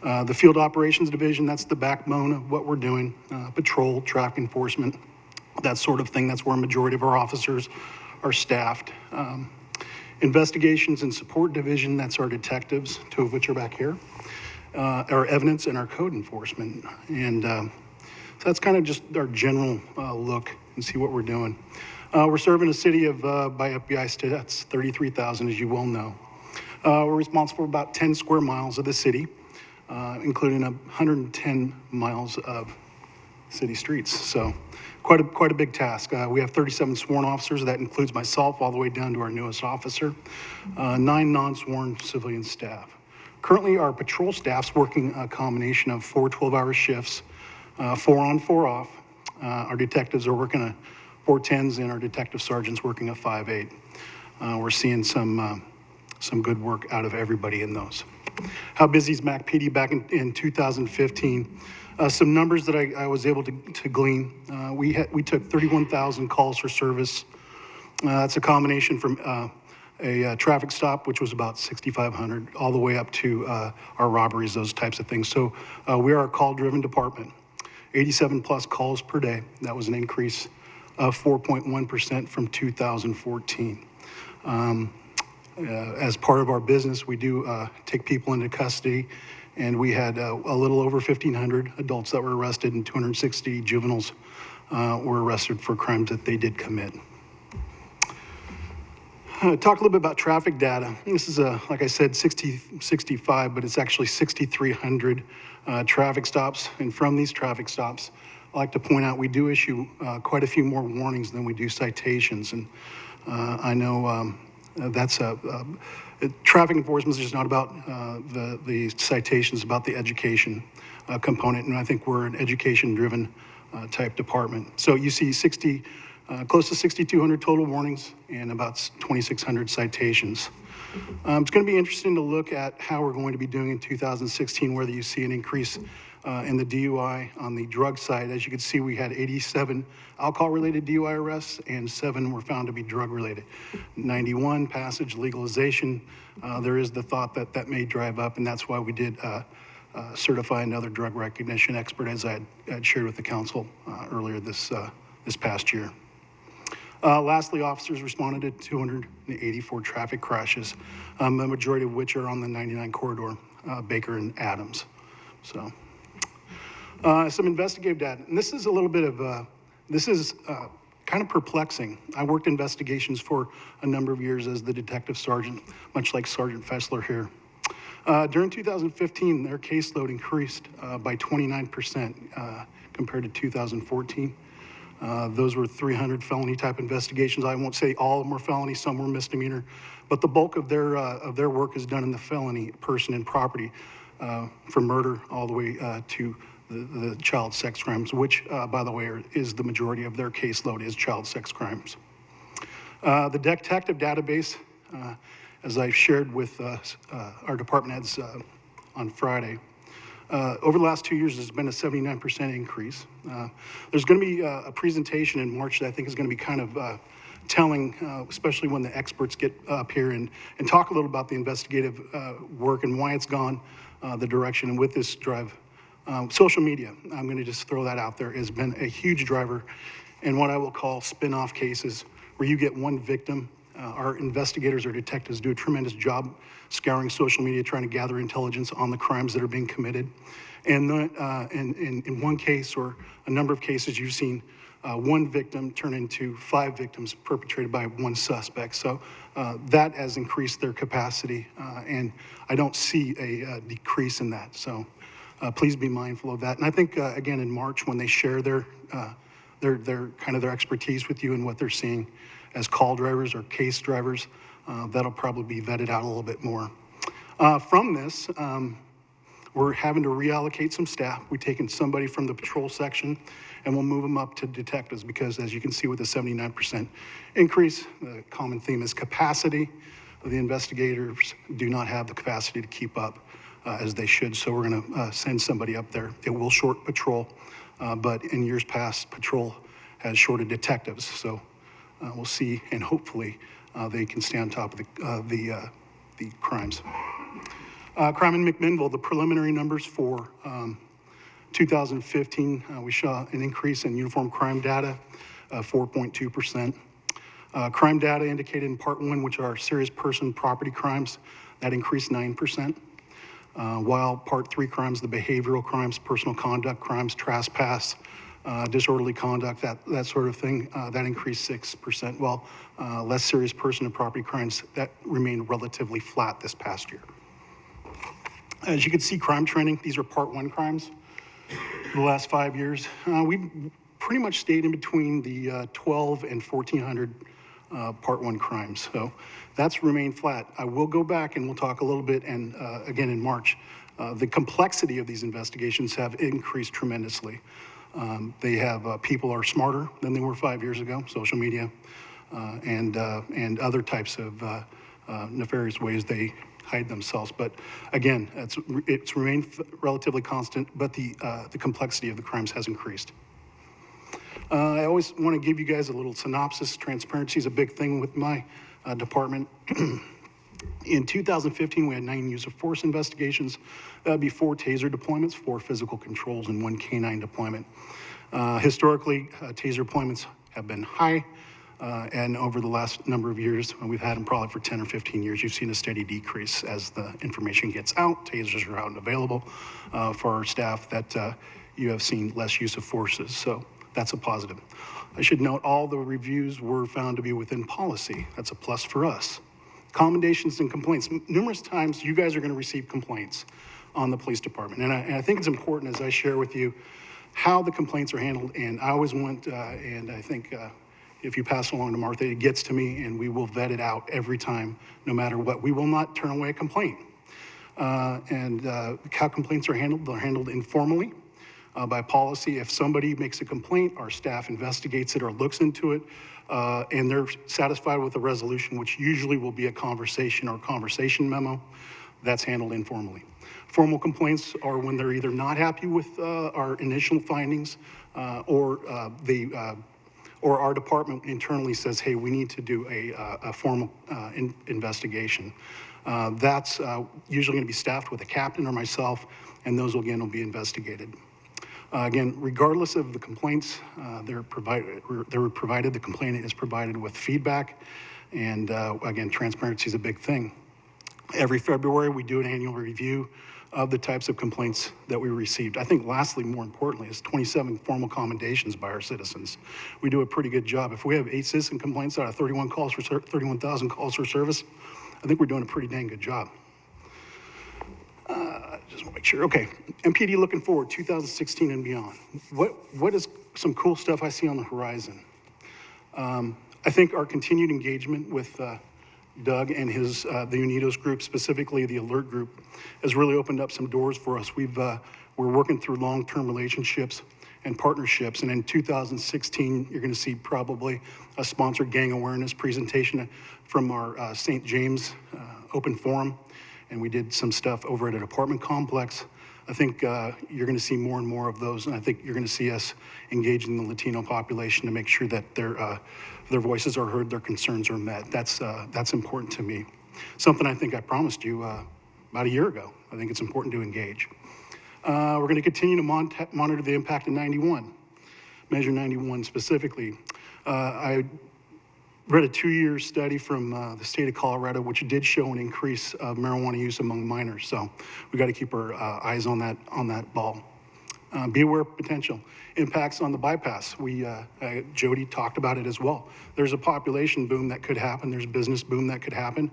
The field operations division, that's the backbone of what we're doing. Patrol, traffic enforcement, that sort of thing. That's where a majority of our officers are staffed. Investigations and support division, that's our detectives, two of which are back here. Our evidence and our code enforcement. And so that's kind of just our general look and see what we're doing. We're serving a city of, by FBI stats, 33,000, as you well know. We're responsible for about 10 square miles of the city, including 110 miles of city streets. So quite a big task. We have 37 sworn officers. That includes myself all the way down to our newest officer. 9 non-sworn civilian staff. Currently, our patrol staff's working a combination of 4 12-hour shifts, 4 on, 4 off. Our detectives are working a 410s, and our detective sergeant's working a 5/8. We're seeing some good work out of everybody in those. How busy is McPD back in 2015? Some numbers that I was able to glean. We took 31,000 calls for service. That's a combination from a traffic stop, which was about 6,500, all the way up to our robberies, those types of things. So we are a call-driven department. 87 plus calls per day. That was an increase of 4.1% from 2014. As part of our business, we do take people into custody, and we had a little over 1,500 adults that were arrested, and 260 juveniles were arrested for crimes that they did commit. Talk a little bit about traffic data. This is, like I said, 65, but it's actually 6,300 traffic stops. And from these traffic stops, I like to point out we do issue quite a few more warnings than we do citations. And I know that's traffic enforcement is just not about the citations, about the education component. And I think we're an education-driven type department. So you see close to 6,200 total warnings and about 2,600 citations. It's going to be interesting to look at how we're going to be doing in 2016, whether you see an increase in the DUI on the drug side. As you can see, we had 87 alcohol-related DUI arrests and 7 were found to be drug-related. 91 passage legalization. There is the thought that that may drive up, and that's why we did certify another drug recognition expert, as I had shared with the council earlier this past year. Lastly, officers responded to 284 traffic crashes, the majority of which are on the 99 corridor, Baker and Adams. So, some investigative data. And this is a little bit of, this is kind of perplexing. I worked investigations for a number of years as the detective sergeant, much like Sergeant Fessler here. During 2015, their caseload increased by 29% compared to 2014. Those were 300 felony type investigations. I won't say all of them were felony, some were misdemeanor, but the bulk of their work is done in the felony, person and property, from murder all the way to the child sex crimes, which, by the way, is the majority of their caseload is child sex crimes. The detective database, as I've shared with our department heads on Friday, over the last 2 years, there's been a 79% increase. There's going to be a presentation in March that I think is going to be kind of telling, especially when the experts get up here and talk a little about the investigative work and why it's gone the direction. And with this drive, social media, I'm going to just throw that out there, has been a huge driver in what I will call spin-off cases where you get one victim. Our investigators or detectives do a tremendous job scouring social media, trying to gather intelligence on the crimes that are being committed. And in one case or a number of cases, you've seen one victim turn into 5 victims perpetrated by one suspect. So that has increased their capacity, and I don't see a decrease in that. So please be mindful of that. And I think, again, in March, when they share their their kind of their expertise with you and what they're seeing as call drivers or case drivers. That'll probably be vetted out a little bit more. From this, we're having to reallocate some staff. We've taken somebody from the patrol section and we'll move them up to detectives because as you can see with the 79% increase, the common theme is capacity. The investigators do not have the capacity to keep up as they should, so we're gonna send somebody up there. It will short patrol, but in years past, patrol has shorted detectives, so we'll see, and hopefully they can stay on top of the crimes. Crime in McMinnville, the preliminary numbers for 2015, we saw an increase in uniform crime data, 4.2%. Crime data indicated in Part 1, which are serious person property crimes, that increased 9%. While Part 3 crimes, the behavioral crimes, personal conduct crimes, trespass, disorderly conduct, that sort of thing, that increased 6%. While less serious person and property crimes, that remained relatively flat this past year. As you can see, crime trending, these are Part 1 crimes for the last 5 years. We've pretty much stayed in between the 12 and 1,400 Part 1 crimes. So that's remained flat. I will go back and we'll talk a little bit, and again in March, the complexity of these investigations have increased tremendously. They have, people are smarter than they were 5 years ago, social media, and other types of nefarious ways they hide themselves. But again, it's remained relatively constant, but the complexity of the crimes has increased. I always want to give you guys a little synopsis. Transparency is a big thing with my department. In 2015, we had 9 use of force investigations. That would be 4 taser deployments, 4 physical controls, and 1 canine deployment. Historically, taser deployments have been high, and over the last number of years, we've had them probably for 10 or 15 years, you've seen a steady decrease as the information gets out. Tasers are out and available for our staff, that you have seen less use of forces. So that's a positive. I should note all the reviews were found to be within policy. That's a plus for us. Commendations and complaints. Numerous times you guys are going to receive complaints on the police department. And I think it's important as I share with you how the complaints are handled. And I always want, and I think if you pass along to Martha, it gets to me and we will vet it out every time, no matter what. We will not turn away a complaint. How complaints are handled, they're handled informally. By policy. If somebody makes a complaint, our staff investigates it or looks into it, and they're satisfied with the resolution, which usually will be a conversation or conversation memo, that's handled informally. Formal complaints are when they're either not happy with our initial findings, or our department internally says, hey, we need to do a formal investigation. That's usually going to be staffed with a captain or myself, and those again will be investigated. Again, regardless of the complaints, they're provided, the complainant is provided with feedback, and again, transparency is a big thing. Every February, we do an annual review of the types of complaints that we received. I think lastly, more importantly, is 27 formal commendations by our citizens. We do a pretty good job. If we have 8 citizen complaints out of 31,000 calls for service, I think we're doing a pretty dang good job. Just want to make sure. Okay, MPD looking forward, 2016 and beyond. What is some cool stuff I see on the horizon? I think our continued engagement with Doug and his the UNIDOS group, specifically the alert group, has really opened up some doors for us. We're working through long-term relationships and partnerships, and in 2016, you're going to see probably a sponsored gang awareness presentation from our St. James Open Forum. And we did some stuff over at an apartment complex. I think you're going to see more and more of those, and I think you're going to see us engaging the Latino population to make sure that their voices are heard, their concerns are met. That's important to me. Something I think I promised you about a year ago. I think it's important to engage. We're going to continue to monitor the impact of 91, Measure 91 specifically. I read a 2-year study from the state of Colorado, which did show an increase of marijuana use among minors. So we got to keep our eyes on that ball. Be aware of potential impacts on the bypass. Jody talked about it as well. There's a population boom that could happen. There's a business boom that could happen.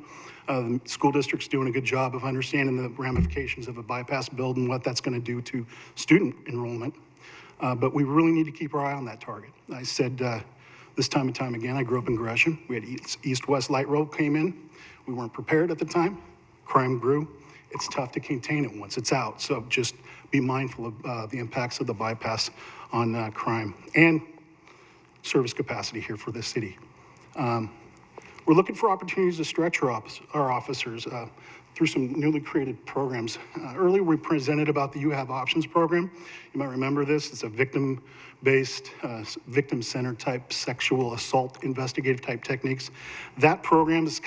The school district's doing a good job of understanding the ramifications of a bypass build and what that's going to do to student enrollment. But we really need to keep our eye on that target. I said this time and time again, I grew up in Gresham. We had east-west light rail came in. We weren't prepared at the time. Crime grew. It's tough to contain it once it's out. So just be mindful of the impacts of the bypass on crime and service capacity here for this city. We're looking for opportunities to stretch our officers through some newly created programs. Earlier, we presented about the You Have Options program. You might remember this. It's a victim-based, victim-centered type sexual assault investigative type techniques. That program is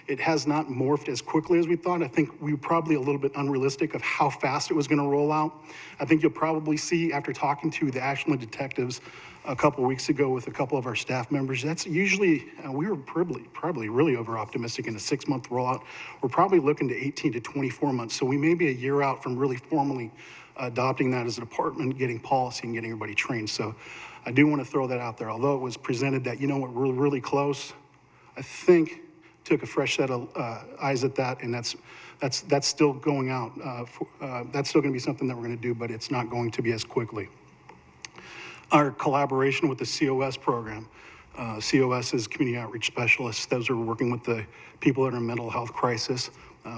it has not morphed as quickly as we thought. I think we were probably a little bit unrealistic of how fast it was going to roll out. I think you'll probably see, after talking to the Ashland detectives a couple of weeks ago with a couple of our staff members, that's usually, we were probably really over-optimistic in a 6-month rollout. We're probably looking to 18 to 24 months. So we may be a year out from really formally adopting that as a department, getting policy and getting everybody trained. So I do want to throw that out there. Although it was presented that, you know what, we're really close, I think took a fresh set of eyes at that, and that's still going out. That's still going to be something that we're going to do, but it's not going to be as quickly. Our collaboration with the COS program. COS is Community Outreach Specialists. Those are working with the people that are in mental health crisis.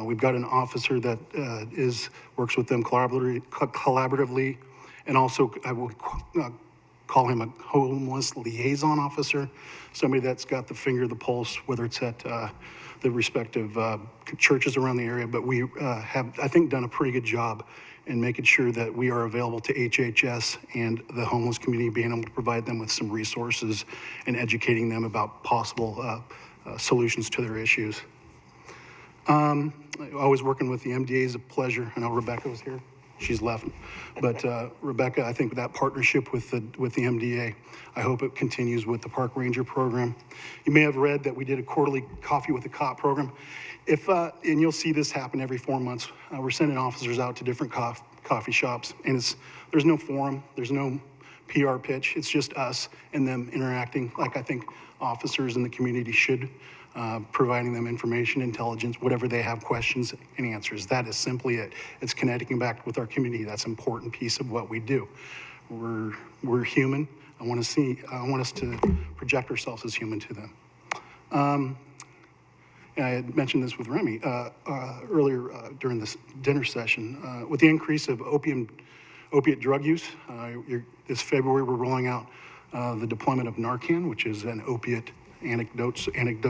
We've got an officer that works with them collaboratively, and also I will call him a homeless liaison officer, somebody that's got the finger of the pulse, whether it's at the respective churches around the area. But we have, I think, done a pretty good job in making sure that we are available to HHS and the homeless community, being able to provide them with some resources and educating them about possible solutions to their issues. Always working with the MDA is a pleasure. I know Rebecca was here. She's left. But Rebecca, I think that partnership with the MDA, I hope it continues with the Park Ranger program. You may have read that we did a quarterly Coffee with a Cop program. And you'll see this happen every 4 months. We're sending officers out to different coffee shops, and there's no forum, there's no PR pitch. It's just us and them interacting like I think officers in the community should, providing them information, intelligence, whatever they have questions and answers. That is simply it. It's connecting back with our community. That's an important piece of what we do. We're human. I want us to project ourselves as human to them. I had mentioned this with Remy earlier during this dinner session. With the increase of opiate drug use, this February we're rolling out the deployment of Narcan, which is an opiate antidote,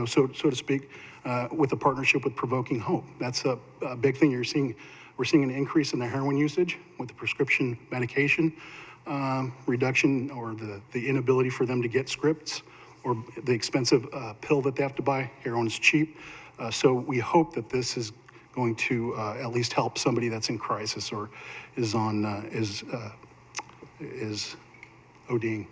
so to speak, with a partnership with Provoking Hope. That's a big thing. We're seeing an increase in the heroin usage with the prescription medication reduction, or the inability for them to get scripts, or the expensive pill that they have to buy. Heroin's cheap. So we hope that this is going to at least help somebody that's in crisis or is ODing.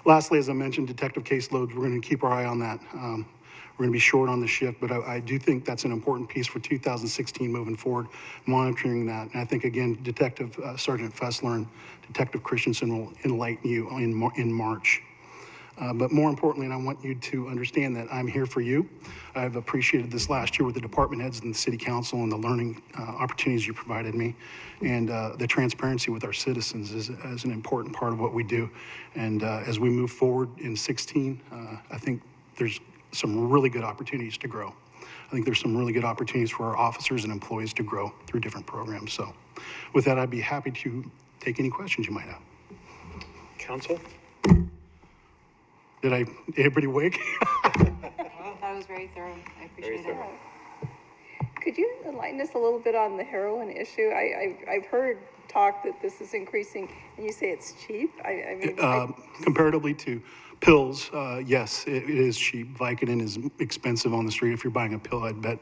Lastly, as I mentioned, detective caseloads, we're going to keep our eye on that. We're going to be short on the shift, but I do think that's an important piece for 2016 moving forward, monitoring that. And I think, again, Detective Sergeant Fessler and Detective Christensen will enlighten you in March. But more importantly, and I want you to understand that I'm here for you. I've appreciated this last year with the department heads and the city council and the learning opportunities you provided me. And the transparency with our citizens is an important part of what we do. And as we move forward in 16, I think there's some really good opportunities to grow. I think there's some really good opportunities for our officers and employees to grow through different programs. So with that, I'd be happy to take any questions you might have. Council? Did everybody wake? That was very thorough. I appreciate it. Could you enlighten us a little bit on the heroin issue? I've heard talk that this is increasing, and you say it's cheap. Comparatively to pills, yes, it is cheap. Vicodin is expensive on the street. If you're buying a pill, I'd bet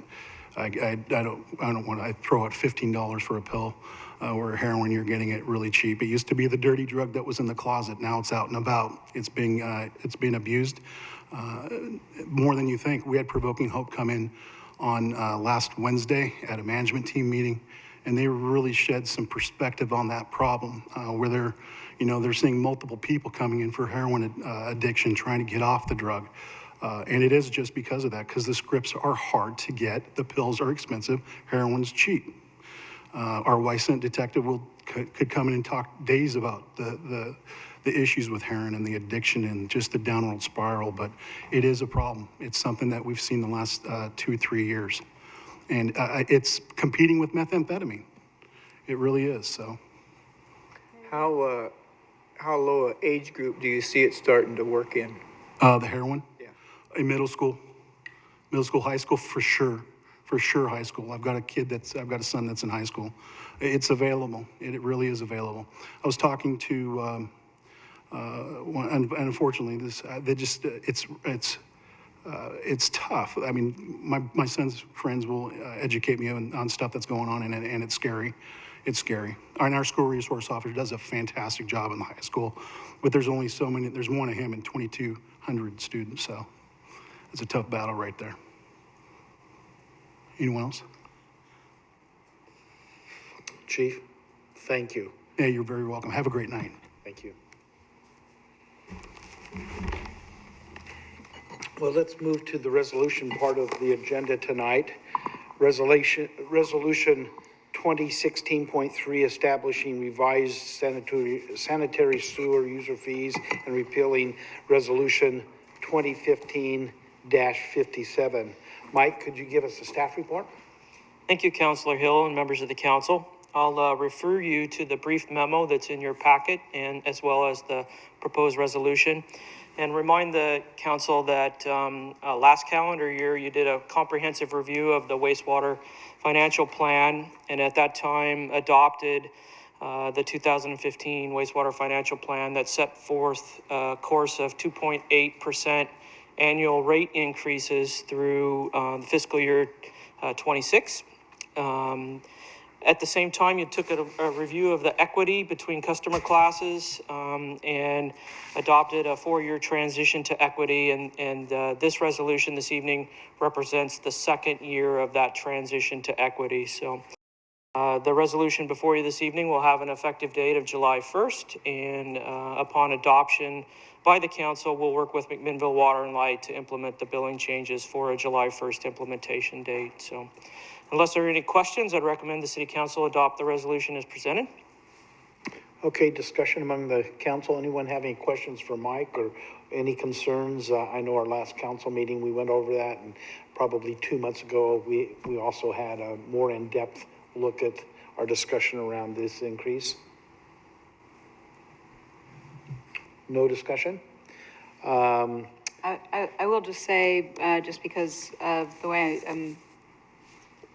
I don't want to throw out $15 for a pill. Where heroin, you're getting it really cheap. It used to be the dirty drug that was in the closet. Now it's out and about. It's being abused more than you think. We had Provoking Hope come in on last Wednesday at a management team meeting, and they really shed some perspective on that problem, where they're seeing multiple people coming in for heroin addiction, trying to get off the drug. And it is just because of that, because the scripts are hard to get. The pills are expensive. Heroin's cheap. Our licensed detective could come in and talk days about the issues with heroin and the addiction and just the downward spiral, but it is a problem. It's something that we've seen the last 2-3 years. And it's competing with methamphetamine. It really is, so. How low a age group do you see it starting to work in? The heroin? Yeah. In middle school, high school, for sure high school. I've got a son that's in high school. It's available. It really is available. I was talking to, and unfortunately, it's tough. I mean, my son's friends will educate me on stuff that's going on, and it's scary. It's scary. And our school resource officer does a fantastic job in the high school, but there's only so many, there's one of him and 2,200 students, so it's a tough battle right there. Anyone else? Chief, thank you. Yeah, you're very welcome. Have a great night. Thank you. Well, let's move to the resolution part of the agenda tonight. Resolution 2016.3, establishing revised sanitary sewer user fees and repealing Resolution 2015-57. Mike, could you give us a staff report? Thank you, Councillor Hill and members of the council. I'll refer you to the brief memo that's in your packet, and as well as the proposed resolution, and remind the council that last calendar year you did a comprehensive review of the wastewater financial plan, and at that time adopted the 2015 wastewater financial plan that set forth a course of 2.8% annual rate increases through the fiscal year 26. At the same time, you took a review of the equity between customer classes and adopted a 4-year transition to equity. And this resolution this evening represents the second year of that transition to equity. So the resolution before you this evening will have an effective date of July 1st. And upon adoption by the council, we'll work with McMinnville Water and Light to implement the billing changes for a July 1st implementation date. So unless there are any questions, I'd recommend the City Council adopt the resolution as presented. Okay, discussion among the council. Anyone have any questions for Mike or any concerns? I know our last council meeting, we went over that, and probably 2 months ago, we also had a more in-depth look at our discussion around this increase. No discussion? I will just say, just because of the way I'm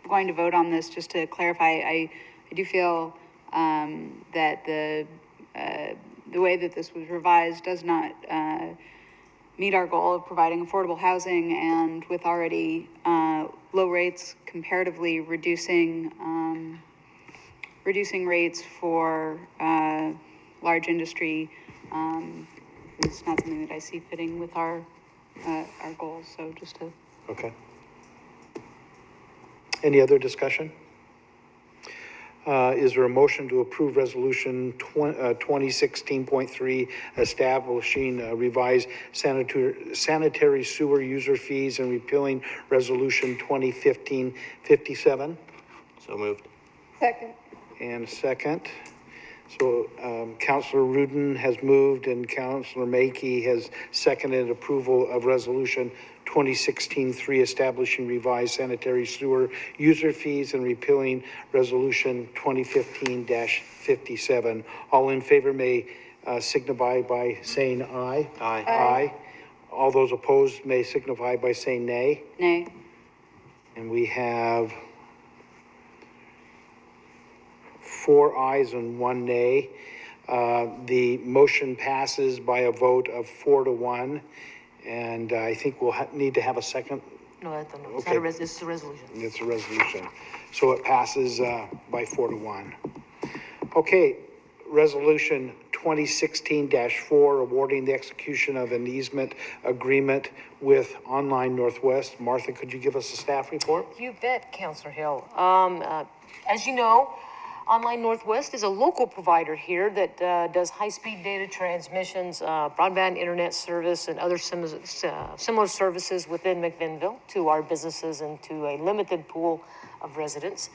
going to vote on this, just to clarify, I do feel that the way that this was revised does not meet our goal of providing affordable housing, and with already low rates, comparatively reducing rates for large industry is not something that I see fitting with our goals. So just to. Okay. Any other discussion? Is there a motion to approve resolution 2016.3, establishing revised sanitary sewer user fees and repealing resolution 2015-57? So moved. Second. And second. So Councillor Rudin has moved and Councillor Mackey has seconded approval of resolution 2016-3, establishing revised sanitary sewer user fees and repealing resolution 2015-57. All in favor may signify by saying aye. Aye. Aye. All those opposed may signify by saying nay. Nay. And we have 4 ayes and 1 nay. The motion passes by a vote of 4-1. And I think we'll need to have a second. No, that's not, Okay. this is a resolution. It's a resolution. So it passes by 4-1. Okay, resolution 2016-4, awarding the execution of an easement agreement with Online Northwest. Martha, could you give us a staff report? You bet, Councillor Hill. As you know, Online Northwest is a local provider here that does high-speed data transmissions, broadband internet service, and other similar services within McMinnville to our businesses and to a limited pool of residents.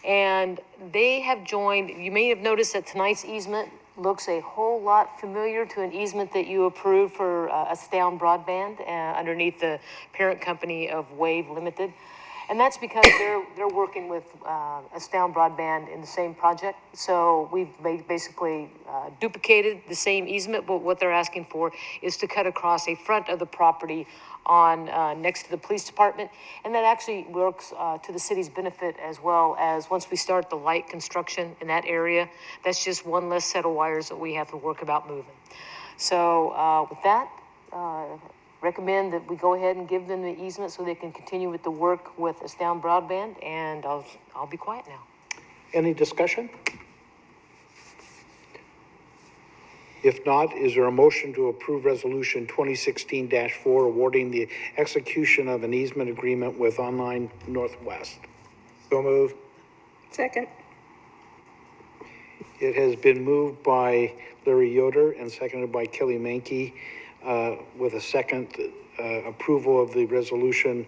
And they have joined, you may have noticed that tonight's easement looks a whole lot familiar to an easement that you approved for Astound Broadband underneath the parent company of Wave Limited. And that's because they're working with Astound Broadband in the same project. So we've basically duplicated the same easement, but what they're asking for is to cut across a front of the property on next to the police department. And that actually works to the city's benefit, as well as once we start the light construction in that area, that's just one less set of wires that we have to work about moving. So with that, recommend that we go ahead and give them the easement so they can continue with the work with Astound Broadband, and I'll be quiet now. Any discussion? If not, is there a motion to approve Resolution 2016-4 awarding the execution of an easement agreement with Online Northwest? So moved. Second. It has been moved by Larry Yoder and seconded by Kelly Mankey, with a second approval of the resolution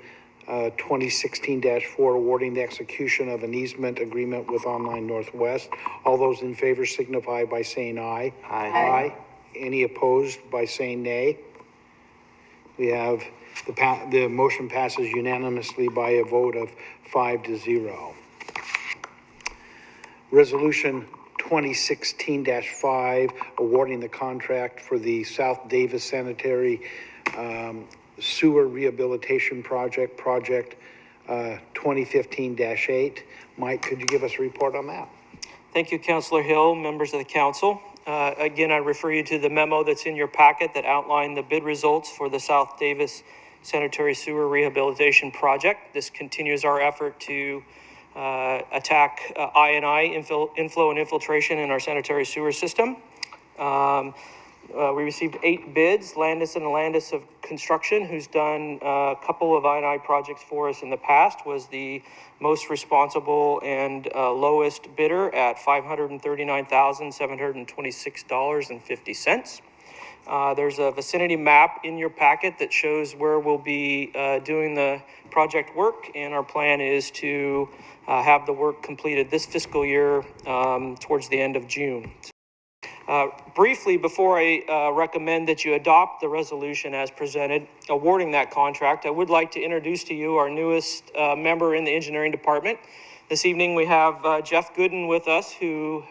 2016-4 awarding the execution of an easement agreement with Online Northwest. All those in favor signify by saying aye. Aye. Aye. Any opposed by saying nay? We have the motion passes unanimously by a vote of 5-0. Resolution 2016-5 awarding the contract for the South Davis Sanitary Sewer Rehabilitation Project 2015-8. Mike, could you give us a report on that? Thank you, Councillor Hill, members of the council. Again, I refer you to the memo that's in your packet that outlined the bid results for the South Davis Sanitary Sewer Rehabilitation Project. This continues our effort to attack I&I, inflow and infiltration in our sanitary sewer system. We received 8 bids. Landis and Landis of Construction, who's done a couple of I&I projects for us in the past, was the most responsible and lowest bidder at $539,726.50. There's a vicinity map in your packet that shows where we'll be doing the project work, and our plan is to have the work completed this fiscal year towards the end of June. Briefly, before I recommend that you adopt the resolution as presented, awarding that contract, I would like to introduce to you our newest member in the engineering department. This evening we have Jeff Gooden with us, who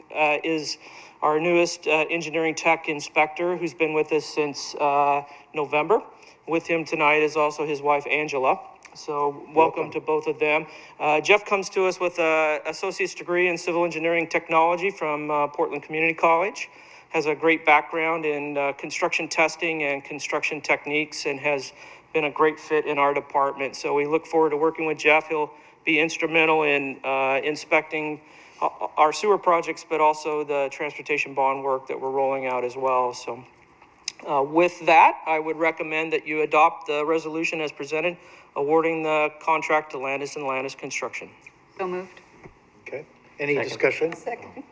is our newest engineering tech inspector, who's been with us since November. With him tonight is also his wife, Angela. So welcome to both of them. Jeff comes to us with an associate's degree in civil engineering technology from Portland Community College, has a great background in construction testing and construction techniques, and has been a great fit in our department. So we look forward to working with Jeff. He'll be instrumental in inspecting our sewer projects, but also the transportation bond work that we're rolling out as well. So with that, I would recommend that you adopt the resolution as presented, awarding the contract to Landis and Landis Construction. So moved. Okay. Any discussion? Second.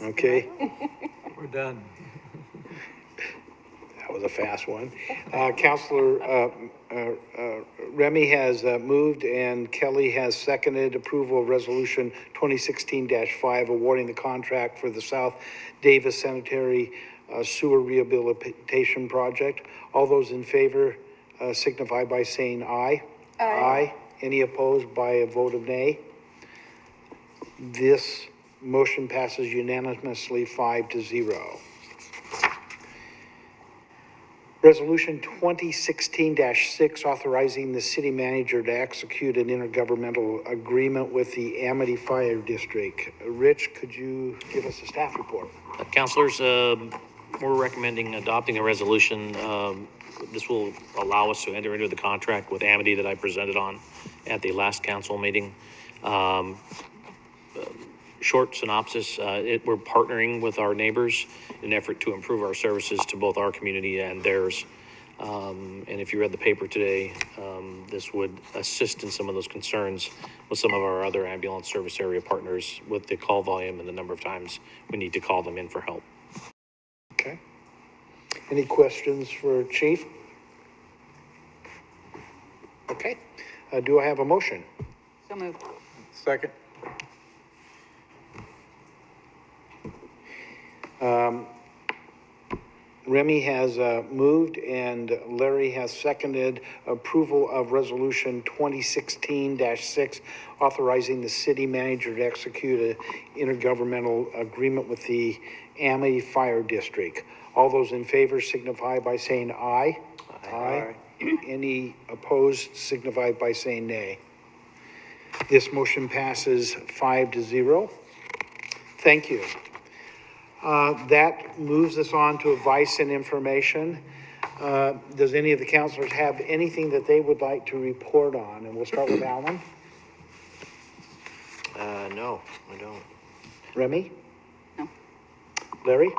Okay. We're done. That was a fast one. Councillor Remy has moved and Kelly has seconded approval of resolution 2016-5 awarding the contract for the South Davis Sanitary Sewer Rehabilitation Project. All those in favor signify by saying aye. Aye. Aye. Any opposed by a vote of nay? This motion passes unanimously 5-0. Resolution 2016-6 authorizing the city manager to execute an intergovernmental agreement with the Amity Fire District. Rich, could you give us a staff report? Councilors, we're recommending adopting a resolution. This will allow us to enter into the contract with Amity that I presented on at the last council meeting. Short synopsis, we're partnering with our neighbors in an effort to improve our services to both our community and theirs. And if you read the paper today, this would assist in some of those concerns with some of our other ambulance service area partners with the call volume and the number of times we need to call them in for help. Okay. Any questions for Chief? Okay. Do I have a motion? So moved. Second. Remy has moved and Larry has seconded approval of Resolution 2016-6, authorizing the city manager to execute an intergovernmental agreement with the AMI Fire District. All those in favor signify by saying aye. Aye. Any opposed signify by saying nay. This motion passes 5-0. Thank you. That moves us on to advice and information. Does any of the counselors have anything that they would like to report on? And we'll start with Alan. No, I don't. Remy? No. Larry?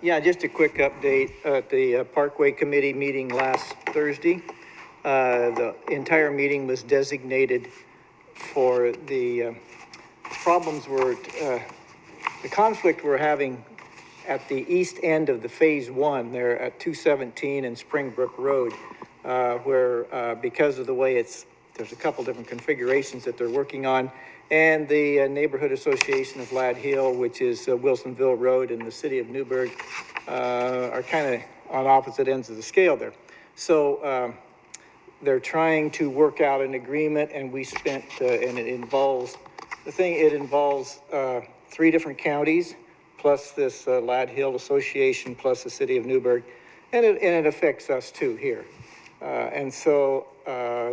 Yeah, just a quick update at the Parkway Committee meeting last Thursday. The entire meeting was designated for the problems were, the conflict we're having at the east end of the phase one there at 217 and Springbrook Road, where because of the way there's a couple different configurations that they're working on, and the Neighborhood Association of Lad Hill, which is Wilsonville Road, and the city of Newburgh are kind of on opposite ends of the scale there. So they're trying to work out an agreement, and we spent, and it involves 3 different counties, plus this Lad Hill Association, plus the city of Newburgh, and it affects us too here. And so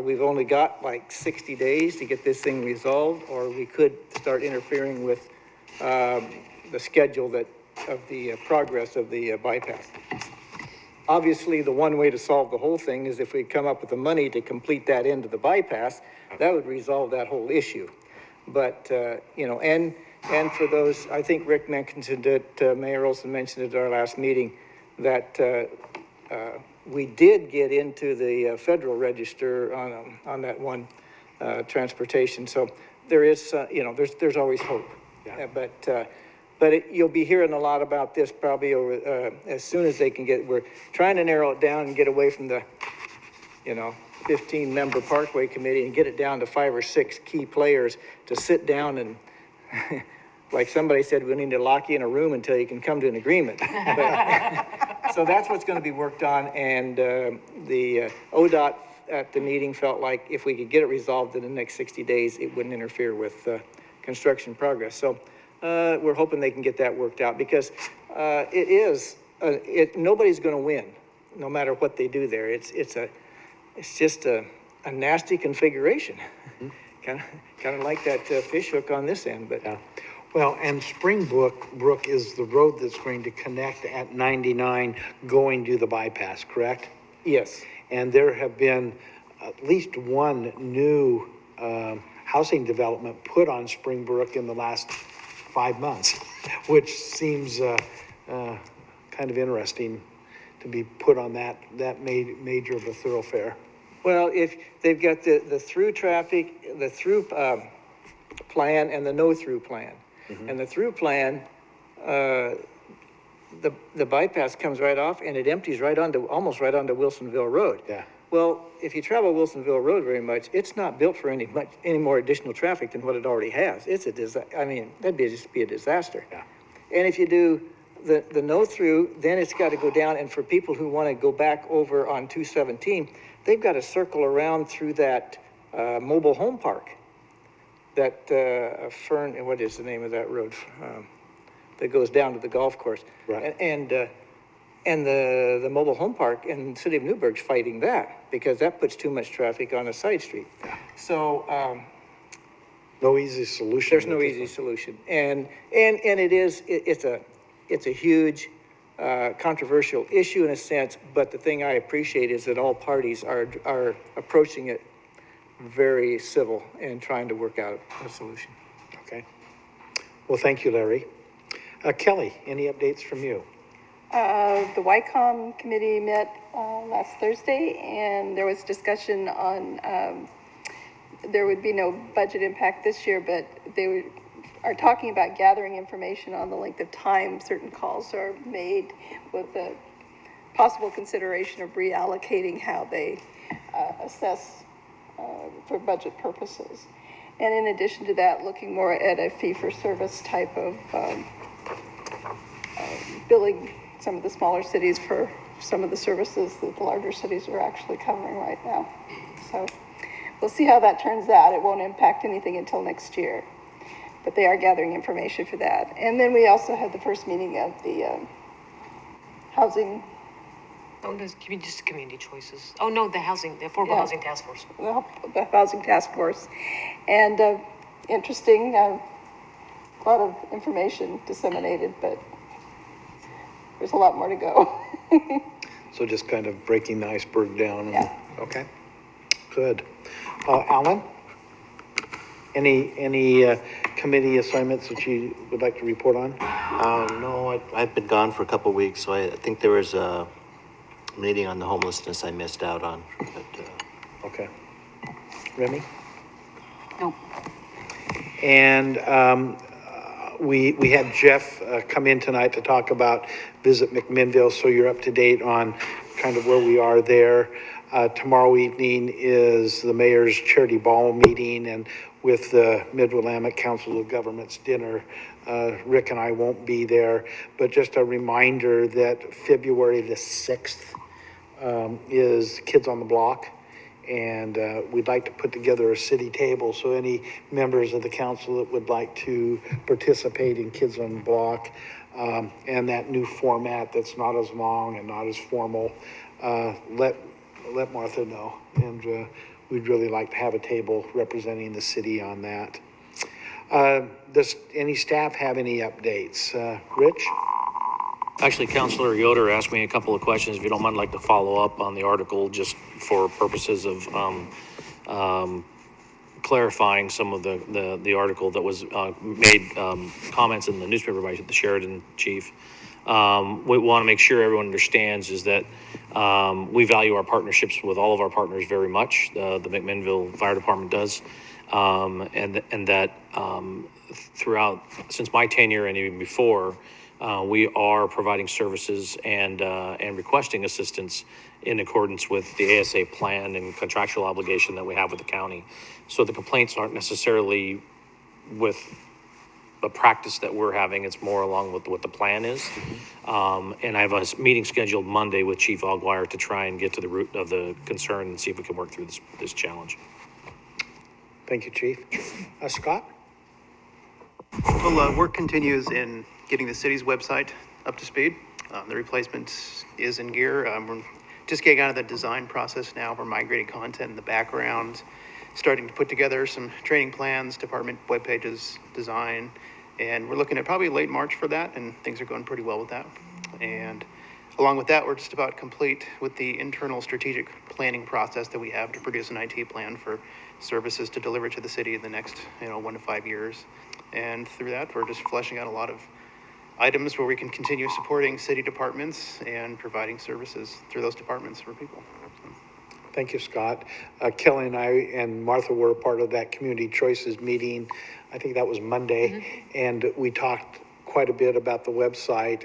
we've only got like 60 days to get this thing resolved, or we could start interfering with the schedule of the progress of the bypass. Obviously, the one way to solve the whole thing is if we come up with the money to complete that end of the bypass, that would resolve that whole issue. But, you know, and for those, I think Rick mentioned it, Mayor Olson mentioned it at our last meeting, that we did get into the Federal Register on that one transportation. So there is, you know, there's always hope. Yeah. But you'll be hearing a lot about this probably over, as soon as they can we're trying to narrow it down and get away from the, you know, 15-member Parkway Committee and get it down to 5 or 6 key players to sit down and, like somebody said, we need to lock you in a room until you can come to an agreement. So that's what's going to be worked on, and the ODOT at the meeting felt like if we could get it resolved in the next 60 days, it wouldn't interfere with construction progress. So we're hoping they can get that worked out, because nobody's going to win, no matter what they do there. It's just a nasty configuration, kind of like that fish hook on this end, but. Yeah. Well, and Springbrook is the road that's going to connect at 99 going to the bypass, correct? Yes. And there have been at least one new housing development put on Springbrook in the last 5 months, which seems kind of interesting to be put on that major of a thoroughfare. Well, if they've got the through traffic, the through plan and the no through plan. Mm-hmm. And the through plan, the bypass comes right off and it empties almost right onto Wilsonville Road. Yeah. Well, if you travel Wilsonville Road very much, it's not built for any more additional traffic than what it already has. It's a disaster. I mean, that'd just be a disaster. Yeah. And if you do the no through, then it's got to go down. And for people who want to go back over on 217, they've got to circle around through that mobile home park. That what is the name of that road that goes down to the golf course? Right. And the mobile home park in the city of Newburgh's fighting that, because that puts too much traffic on a side street. So no easy solution. There's no easy solution, and it's a huge controversial issue in a sense. But the thing I appreciate is that all parties are approaching it very civil and trying to work out a solution. Okay. Well, thank you, Larry. Kelly, any updates from you? The YCOM committee met last Thursday, and there was discussion on there would be no budget impact this year, but they are talking about gathering information on the length of time certain calls are made, with the possible consideration of reallocating how they assess for budget purposes. And in addition to that, looking more at a fee-for-service type of billing some of the smaller cities for some of the services that the larger cities are actually covering right now. So we'll see how that turns out. It won't impact anything until next year, but they are gathering information for that. And then we also had the first meeting of the housing. Oh, there's just community choices. Oh, no, the Affordable Housing Task Force. The Housing Task Force. And interesting, a lot of information disseminated, but there's a lot more to go. So just kind of breaking the iceberg down. Yeah. Okay, good. Alan? Any committee assignments that you would like to report on? No, I've been gone for a couple of weeks, so I think there was a meeting on the homelessness I missed out on. But, Okay. Remy? Nope. And we had Jeff come in tonight to talk about Visit McMinnville, so you're up to date on kind of where we are there. Tomorrow evening is the mayor's charity ball meeting, and with the Mid-Willamette Council of Governments dinner, Rick and I won't be there, but just a reminder that February the 6th is Kids on the Block. And we'd like to put together a city table, so any members of the council that would like to participate in Kids on the Block, and that new format that's not as long and not as formal, let Martha know. And we'd really like to have a table representing the city on that. Does any staff have any updates? Rich? Actually, Councilor Yoder asked me a couple of questions. If you don't mind, I'd like to follow up on the article just for purposes of clarifying some of the article that was made comments in the newspaper by the Sheridan chief. We want to make sure everyone understands is that we value our partnerships with all of our partners very much. The McMinnville Fire Department does, and that throughout, since my tenure and even before, we are providing services and requesting assistance in accordance with the ASA plan and contractual obligation that we have with the county. So the complaints aren't necessarily with the practice that we're having, it's more along with what the plan is. And I have a meeting scheduled Monday with Chief Alguire to try and get to the root of the concern and see if we can work through this challenge. Thank you, Chief. Scott? Well, work continues in getting the city's website up to speed. The replacement is in gear. We're just getting out of the design process now. We're migrating content in the background, starting to put together some training plans, department web pages, design, and we're looking at probably late March for that, and things are going pretty well with that. And along with that, we're just about complete with the internal strategic planning process that we have to produce an IT plan for services to deliver to the city in the next 1 to 5 years. And through that, we're just fleshing out a lot of items where we can continue supporting city departments and providing services through those departments for people. Thank you, Scott. Kelly and I and Martha were a part of that Community Choices meeting. I think that was Monday, and we talked quite a bit about the website,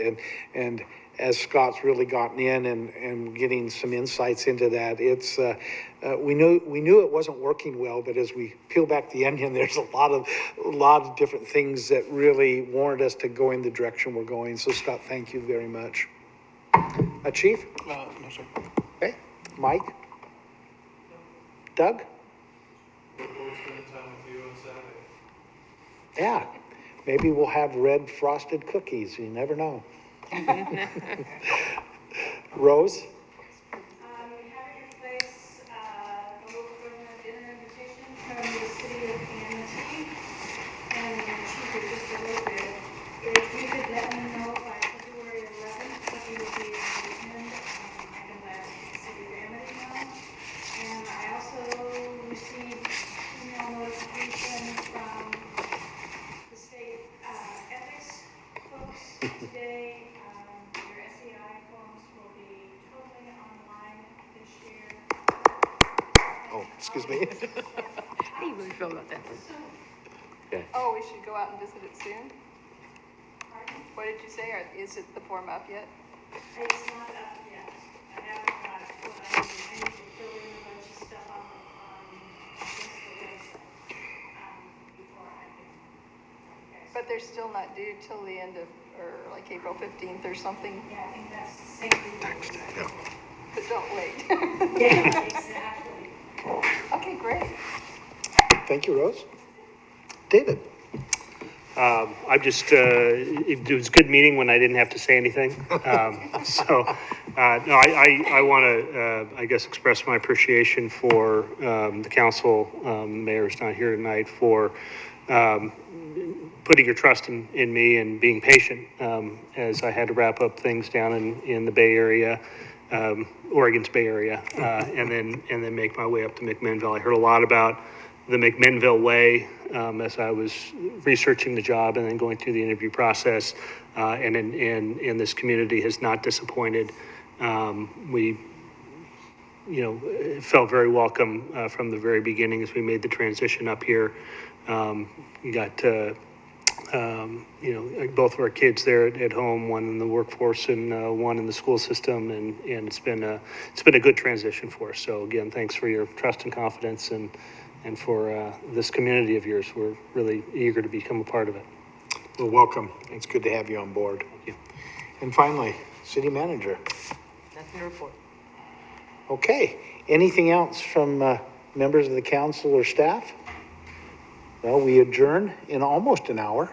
and as Scott's really gotten in and getting some insights into that, it's we knew it wasn't working well, but as we peel back the onion, there's a lot of different things that really warrant us to go in the direction we're going. So Scott, thank you very much. Chief? No, sir. Okay. Mike? Doug? Yeah, maybe we'll have red frosted cookies. You never know. Rose? We have in place a local government dinner invitation from the city of Kansas City, and cheaper just a little bit. If you could let me know by February 11th that you will be in Richmond, I can let the city of Amity know. And I also received email notification from the state ethics folks today. Your SEI forms will be totally online this year. Oh, excuse me. How do you really feel about that? Okay. Oh, we should go out and visit it soon? What did you say? Is it the form up yet? It's not up yet. I haven't got what I need to fill in a bunch of stuff on just the website. But they're still not due till the end of, or like April 15th or something? Yeah, I think that's the same. But don't wait. Yeah, exactly. Okay, great. Thank you, Rose. David? I'm just, it was a good meeting when I didn't have to say anything. No, I want to, I guess, express my appreciation for the council, mayor's not here tonight, for putting your trust in me and being patient as I had to wrap up things down in the Bay Area, Oregon's Bay Area, and then make my way up to McMinnville. I heard a lot about the McMinnville way as I was researching the job and then going through the interview process, and this community has not disappointed. We, felt very welcome from the very beginning as we made the transition up here. We got, both of our kids there at home, one in the workforce and one in the school system, and it's been a good transition for us. So again, thanks for your trust and confidence and for this community of yours. We're really eager to become a part of it. Well, welcome. It's good to have you on board. Thank you. And finally, city manager. Nothing to report. Okay. Anything else from members of the council or staff? Well, we adjourn in almost an hour.